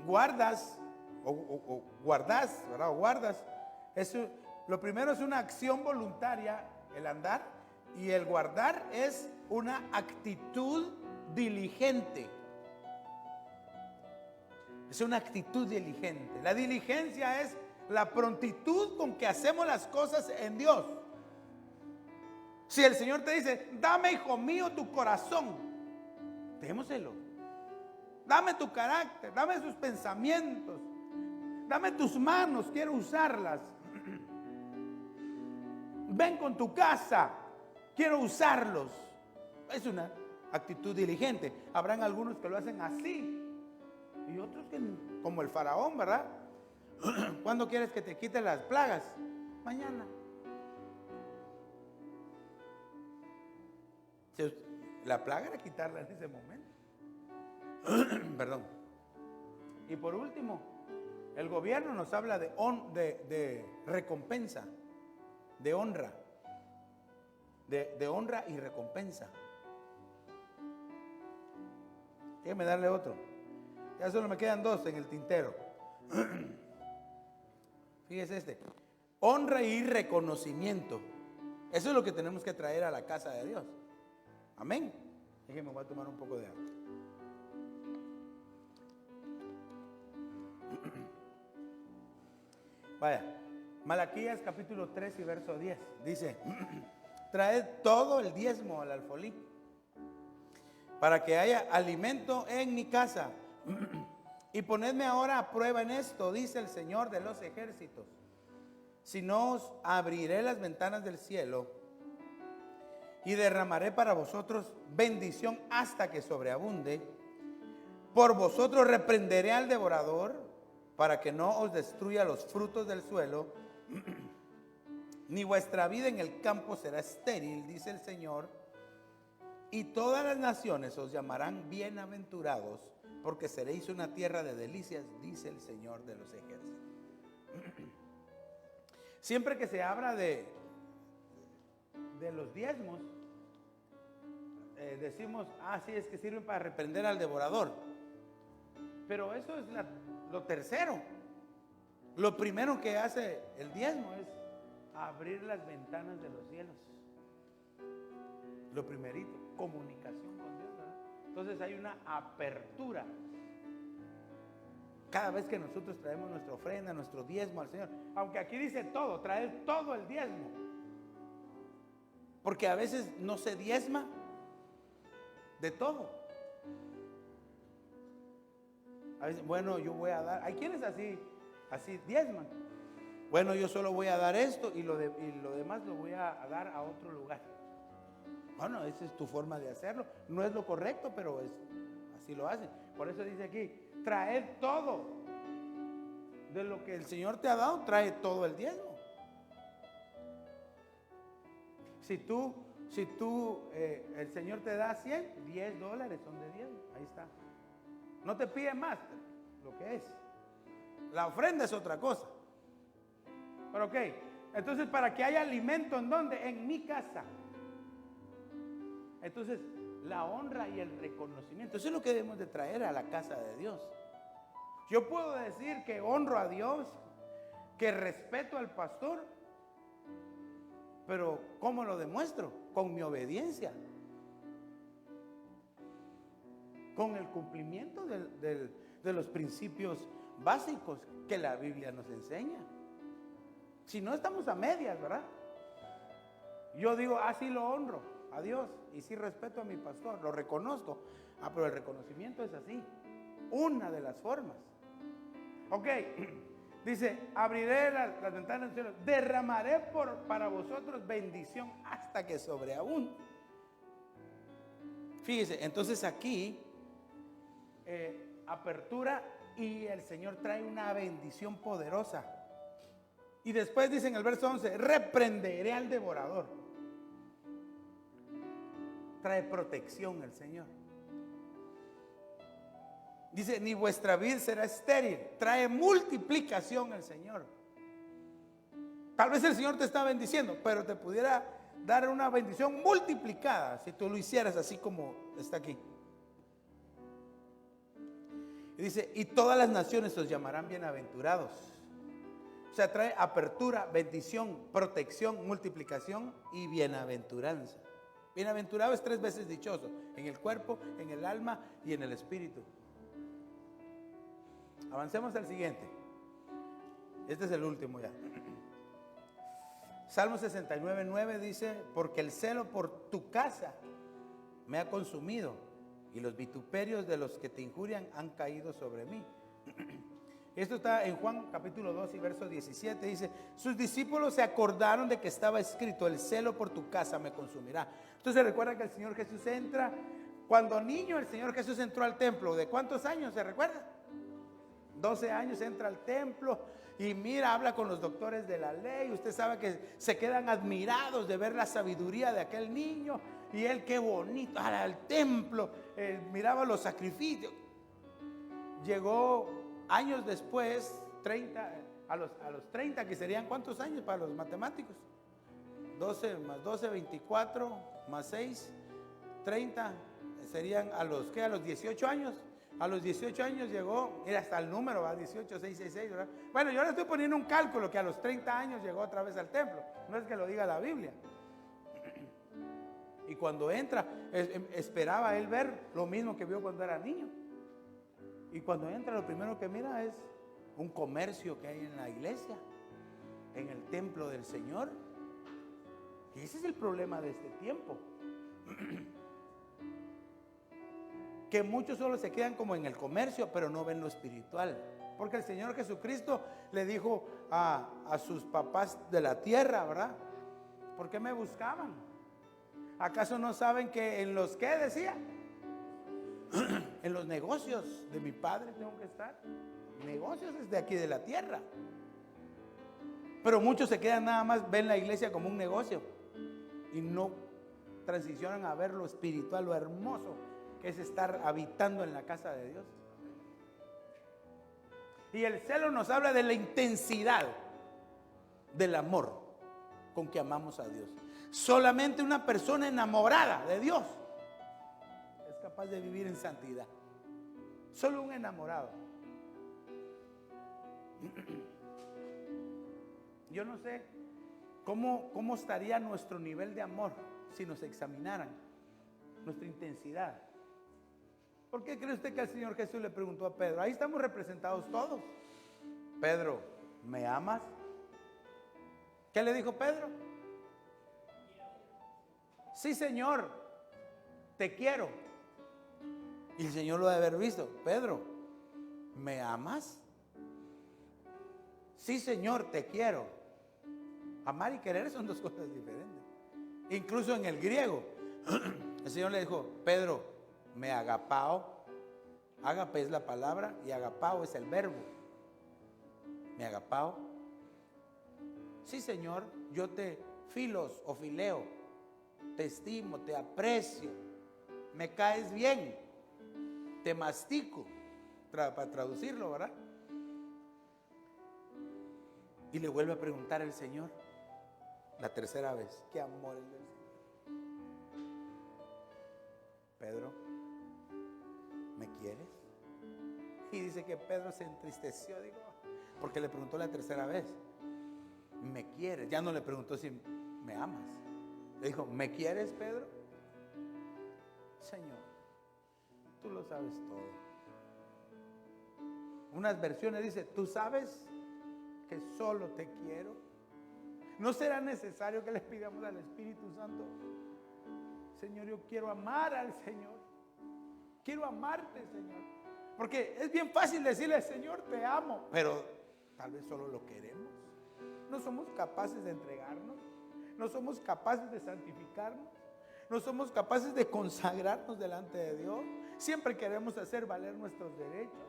Speaker 1: Guardas, guardas, ¿verdad? O guardas. Lo primero es una acción voluntaria, el andar, y el guardar es una actitud diligente. Es una actitud diligente. La diligencia es la prontitud con que hacemos las cosas en Dios. Si el Señor te dice: dame, hijo mío, tu corazón, démoselo. Dame tu carácter, dame sus pensamientos, dame tus manos, quiero usarlas. Ven con tu casa, quiero usarlos. Es una actitud diligente. Habrán algunos que lo hacen así y otros que, como el faraón, ¿verdad? ¿Cuándo quieres que te quite las plagas? Mañana. La plaga era quitarla en ese momento. Perdón. Y por último, el gobierno nos habla de recompensa, de honra, de honra y recompensa. Déjame darle otro. Ya solo me quedan 2 en el tintero. Fíjese este: honra y reconocimiento. Eso es lo que tenemos que traer a la casa de Dios. Amén. Déjeme, voy a tomar un poco de agua. Vaya, Malaquías capítulo 3 y verso 10 dice: traed todo el diezmo al alfolí, para que haya alimento en mi casa. Y ponedme ahora a prueba en esto, dice el Señor de los ejércitos: si no os abriré las ventanas del cielo y derramaré para vosotros bendición hasta que sobreabunde. Por vosotros reprenderé al devorador, para que no os destruya los frutos del suelo, ni vuestra vida en el campo será estéril, dice el Señor. Y todas las naciones os llamarán bienaventurados, porque seréis una tierra de delicias, dice el Señor de los ejércitos. Siempre que se habla de los diezmos, decimos: sí, es que sirven para reprender al devorador. Pero eso es lo tercero. Lo primero que hace el diezmo es abrir las ventanas de los cielos. Lo primerito, comunicación con Dios, ¿verdad? Entonces hay una apertura. Cada vez que nosotros traemos nuestra ofrenda, nuestro diezmo al Señor, aunque aquí dice todo, traer todo el diezmo, porque a veces no se diezma de todo. A veces, bueno, yo voy a dar, hay quienes así diezman. Bueno, yo solo voy a dar esto y lo demás lo voy a dar a otro lugar. Bueno, esa es tu forma de hacerlo. No es lo correcto, pero así lo hacen. Por eso dice aquí, traed todo. De lo que el Señor te ha dado, trae todo el diezmo. Si tú, el Señor te da 100, $10 son de diezmo. Ahí está. No te pide más, lo que es. La ofrenda es otra cosa. Pero ok, entonces para que haya alimento, ¿en dónde? En mi casa. Entonces, la honra y el reconocimiento, eso es lo que debemos de traer a la casa de Dios. Yo puedo decir que honro a Dios, que respeto al pastor, pero ¿cómo lo demuestro? Con mi obediencia, con el cumplimiento de los principios básicos que la Biblia nos enseña. Si no, estamos a medias, ¿verdad? Yo digo, así lo honro a Dios y sí respeto a mi pastor, lo reconozco. Pero el reconocimiento es así, una de las formas. Ok, dice, abriré las ventanas del cielo, derramaré para vosotros bendición hasta que sobreabunde. Fíjese, entonces aquí apertura y el Señor trae una bendición poderosa. Y después dice en el verso 11, reprenderé al devorador. Trae protección el Señor. Dice, ni vuestra vid será estéril. Trae multiplicación el Señor. Tal vez el Señor te está bendiciendo, pero te pudiera dar una bendición multiplicada si tú lo hicieras así como está aquí. Y dice, y todas las naciones os llamarán bienaventurados. O sea, trae apertura, bendición, protección, multiplicación y bienaventuranza. Bienaventurado es 3 veces dichoso, en el cuerpo, en el alma y en el espíritu. Avancemos al siguiente. Este es el último ya. Salmo 69:9 dice, porque el celo por tu casa me ha consumido y los vituperios de los que te injurian han caído sobre mí. Esto está en Juan capítulo 2 y verso 17. Dice, sus discípulos se acordaron de que estaba escrito, el celo por tu casa me consumirá. Entonces recuerda que el Señor Jesús entra, cuando niño el Señor Jesús entró al templo. ¿De cuántos años se recuerda? 12 años entra al templo y mira, habla con los doctores de la ley. Usted sabe que se quedan admirados de ver la sabiduría de aquel niño. Y él, qué bonito, al templo, miraba los sacrificios. Llegó años después, 30, a los 30, que serían ¿cuántos años para los matemáticos? 12 más 12, 24, más 6, 30, serían a los 18 años. A los 18 años llegó, era hasta el número, ¿verdad? 18, 666, ¿verdad? Bueno, yo le estoy poniendo un cálculo que a los 30 años llegó otra vez al templo. No es que lo diga la Biblia. Y cuando entra, esperaba él ver lo mismo que vio cuando era niño. Y cuando entra, lo primero que mira es un comercio que hay en la iglesia, en el templo del Señor. Y ese es el problema de este tiempo. Que muchos solo se quedan como en el comercio, pero no ven lo espiritual. Porque el Señor Jesucristo le dijo a sus papás de la tierra, ¿verdad? ¿Por qué me buscaban? ¿Acaso no saben que en los que decía? En los negocios de mi Padre tengo que estar. Negocios es de aquí de la tierra. Pero muchos se quedan nada más, ven la iglesia como un negocio y no transicionan a ver lo espiritual, lo hermoso que es estar habitando en la casa de Dios. Y el celo nos habla de la intensidad del amor con que amamos a Dios. Solamente una persona enamorada de Dios es capaz de vivir en santidad. Solo un enamorado. Yo no sé ¿Cómo estaría nuestro nivel de amor si nos examinaran? Nuestra intensidad. ¿Por qué cree usted que el Señor Jesús le preguntó a Pedro? Ahí estamos representados todos. Pedro, ¿me amas? ¿Qué le dijo Pedro? Sí, Señor, te quiero. Y el Señor lo debe haber visto. Pedro, ¿me amas? Sí, Señor, te quiero. Amar y querer son dos cosas diferentes. Incluso en el griego, el Señor le dijo, Pedro, me agapao. Agape es la palabra y agapao es el verbo. Me agapao. Sí, Señor, yo te filos o fileo, te estimo, te aprecio, me caes bien, te mastico, para traducirlo, ¿verdad? Y le vuelve a preguntar el Señor la tercera vez, qué amor es del Señor. Pedro, ¿me quieres? Y dice que Pedro se entristeció, digo, porque le preguntó la tercera vez, ¿me quieres? Ya no le preguntó si me amas. Le dijo, ¿me quieres, Pedro? Señor, tú lo sabes todo. Unas versiones dice, tú sabes que solo te quiero. ¿No será necesario que le pidamos al Espíritu Santo? Señor, yo quiero amar al Señor. Quiero amarte, Señor. Porque es bien fácil decirle, Señor, te amo, pero tal vez solo lo queremos. No somos capaces de entregarnos. No somos capaces de santificarnos. No somos capaces de consagrarnos delante de Dios. Siempre queremos hacer valer nuestros derechos.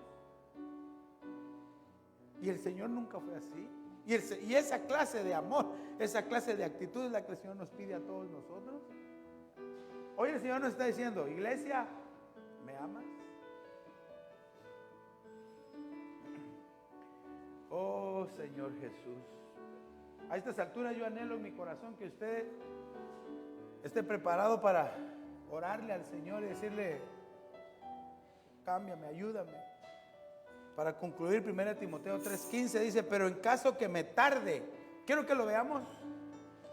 Speaker 1: Y el Señor nunca fue así. Y esa clase de amor, esa clase de actitud es la que el Señor nos pide a todos nosotros. Hoy el Señor nos está diciendo, iglesia, ¿me amas? Oh Señor Jesús, a estas alturas yo anhelo en mi corazón que usted esté preparado para orarle al Señor y decirle, cámbiame, ayúdame. Para concluir, 1 Timoteo 3:15 dice, pero en caso que me tarde, quiero que lo veamos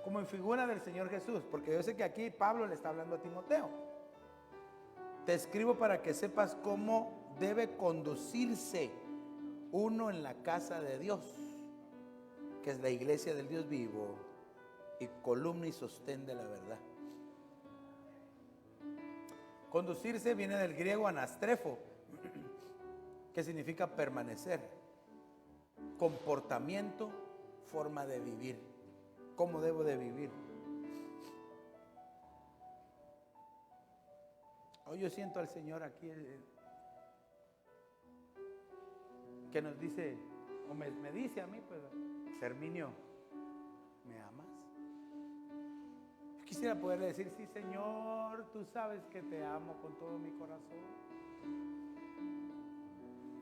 Speaker 1: como en figura del Señor Jesús, porque yo sé que aquí Pablo le está hablando a Timoteo. Te escribo para que sepas cómo debe conducirse uno en la casa de Dios, que es la iglesia del Dios vivo y columna y sostén de la verdad. Conducirse viene del griego anastrefo, que significa permanecer, comportamiento, forma de vivir. ¿Cómo debo de vivir? Hoy yo siento al Señor aquí que nos dice, o me dice a mí, pues, Herminio, ¿me amas? Yo quisiera poderle decir, sí, Señor, tú sabes que te amo con todo mi corazón.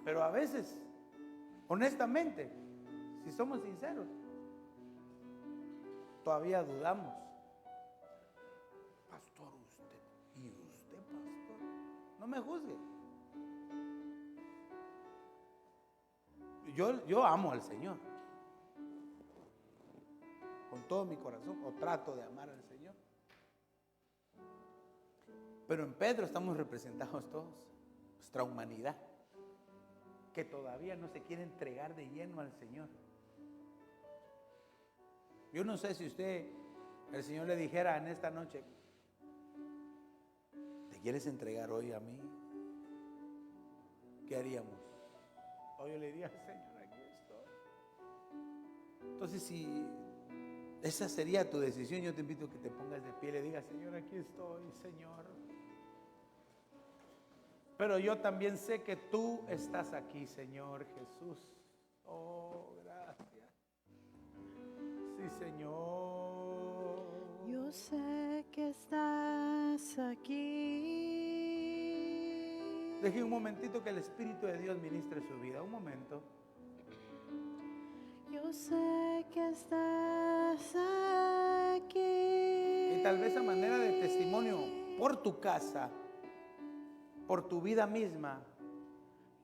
Speaker 1: Pero a veces, honestamente, si somos sinceros, todavía dudamos. Pastor, usted, ¿y usted, pastor? No me juzgue. Yo amo al Señor con todo mi corazón, o trato de amar al Señor. Pero en Pedro estamos representados todos, nuestra humanidad, que todavía no se quiere entregar de lleno al Señor. Yo no sé si el Señor le dijera en esta noche, ¿te quieres entregar hoy a mí? ¿Qué haríamos? Hoy yo le diría, Señor, aquí estoy. Entonces, si esa sería tu decisión, yo te invito a que te pongas de pie y le digas, Señor, aquí estoy, Señor. Pero yo también sé que tú estás aquí, Señor Jesús. Oh, gracias. Sí, Señor.
Speaker 2: Yo sé que estás aquí.
Speaker 1: Deje un momentito que el Espíritu de Dios ministre su vida. Un momento.
Speaker 2: Yo sé que estás aquí.
Speaker 1: Y tal vez a manera de testimonio por tu casa, por tu vida misma,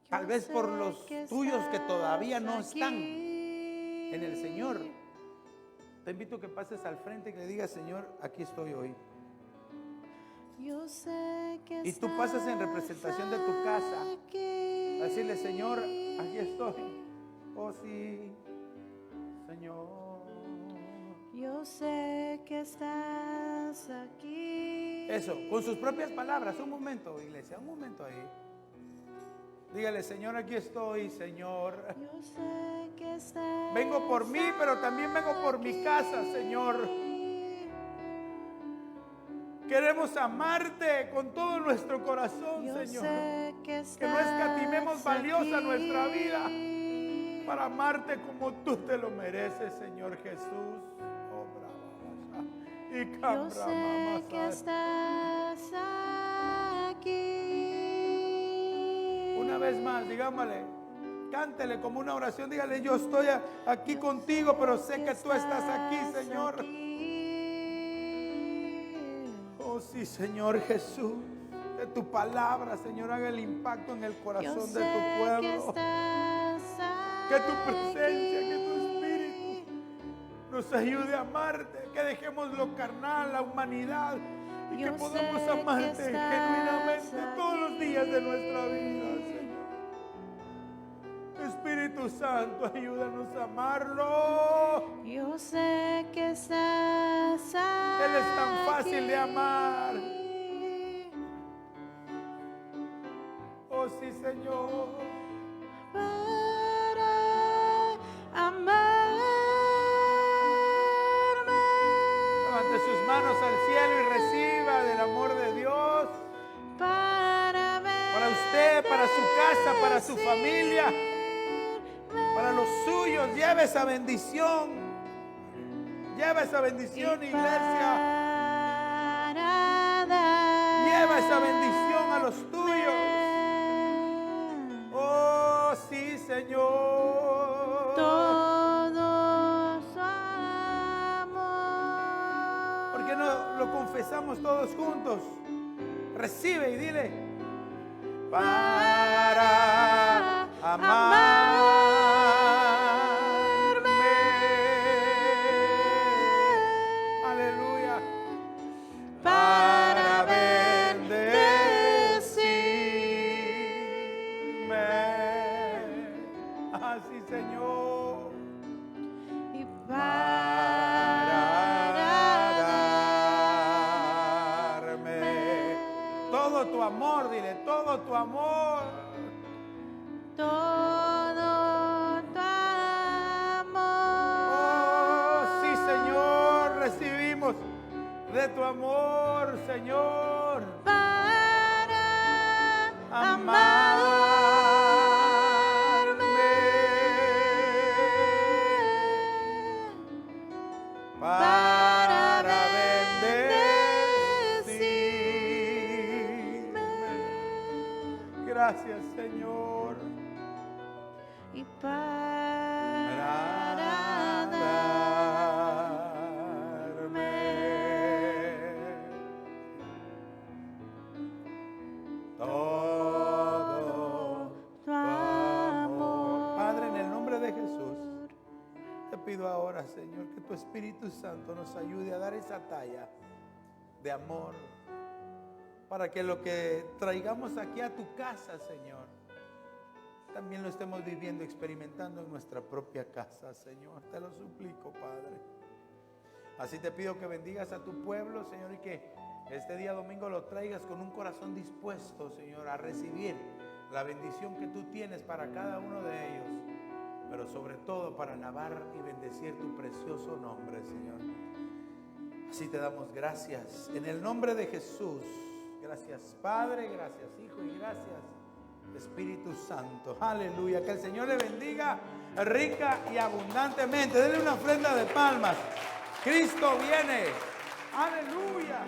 Speaker 1: tal vez por los tuyos que todavía no están en el Señor, te invito a que pases al frente y que le digas, Señor, aquí estoy hoy.
Speaker 2: Yo sé que
Speaker 1: Y tú pasas en representación de tu casa
Speaker 2: aquí.
Speaker 1: a decirle, Señor, aquí estoy. Oh sí, Señor.
Speaker 2: Yo sé que estás aquí.
Speaker 1: Eso, con sus propias palabras. Un momento, iglesia, un momento ahí. Dígale, Señor, aquí estoy, Señor.
Speaker 2: Yo sé que estás
Speaker 1: Vengo por mí, pero también vengo por mi casa, Señor. Queremos amarte con todo nuestro corazón,
Speaker 2: Yo
Speaker 1: Señor.
Speaker 2: sé que
Speaker 1: Que no escatimemos valiosa
Speaker 2: aquí.
Speaker 1: nuestra vida para amarte como tú te lo mereces, Señor Jesús. Oh, brava, y
Speaker 2: Yo sé que estás aquí.
Speaker 1: Una vez más, digámosle, cántele como una oración, dígale, yo estoy aquí contigo, pero sé que tú estás aquí, Señor. Oh sí, Señor Jesús, que tu palabra, Señor, haga el impacto en el corazón de tu pueblo. Que tu presencia, que tu espíritu nos ayude a amarte, que dejemos lo carnal, la humanidad, y que podamos amarte genuinamente todos los días de nuestra vida, Señor. Espíritu Santo, ayúdanos a amarlo.
Speaker 2: Yo sé que estás aquí.
Speaker 1: Él es tan fácil de amar. Oh sí, Señor.
Speaker 2: Para amarme.
Speaker 1: Levante sus manos al cielo y reciba del amor de Dios. Para usted, para su casa, para su familia, para los suyos. Lleve esa bendición. Lleva esa bendición, iglesia. Lleva esa bendición a los tuyos. Oh, sí, Señor.
Speaker 2: Todo su amor.
Speaker 1: ¿Por qué no lo confesamos todos juntos? Recibe y dile. Para amarme. Aleluya. Para bendecirme. Así, Señor.
Speaker 2: Y
Speaker 1: Para darme todo tu amor, dile, todo tu amor.
Speaker 2: todo tu amor.
Speaker 1: Oh, sí, Señor, recibimos de tu amor, Señor.
Speaker 2: Para
Speaker 1: Amarme. Para bendecirme. Gracias, Señor.
Speaker 2: y para
Speaker 1: darme todo
Speaker 2: tu amor.
Speaker 1: Padre, en el nombre de Jesús, te pido ahora, Señor, que tu Espíritu Santo nos ayude a dar esa talla de amor, para que lo que traigamos aquí a tu casa, Señor, también lo estemos viviendo, experimentando en nuestra propia casa, Señor. Te lo suplico, Padre. Así te pido que bendigas a tu pueblo, Señor, y que este día domingo lo traigas con un corazón dispuesto, Señor, a recibir la bendición que tú tienes para cada uno de ellos, pero sobre todo para alabar y bendecir tu precioso nombre, Señor. Así te damos gracias en el nombre de Jesús. Gracias, Padre, gracias, Hijo, y gracias, Espíritu Santo. Aleluya. Que el Señor le bendiga rica y abundantemente. Denle una ofrenda de palmas. Cristo viene. Aleluya.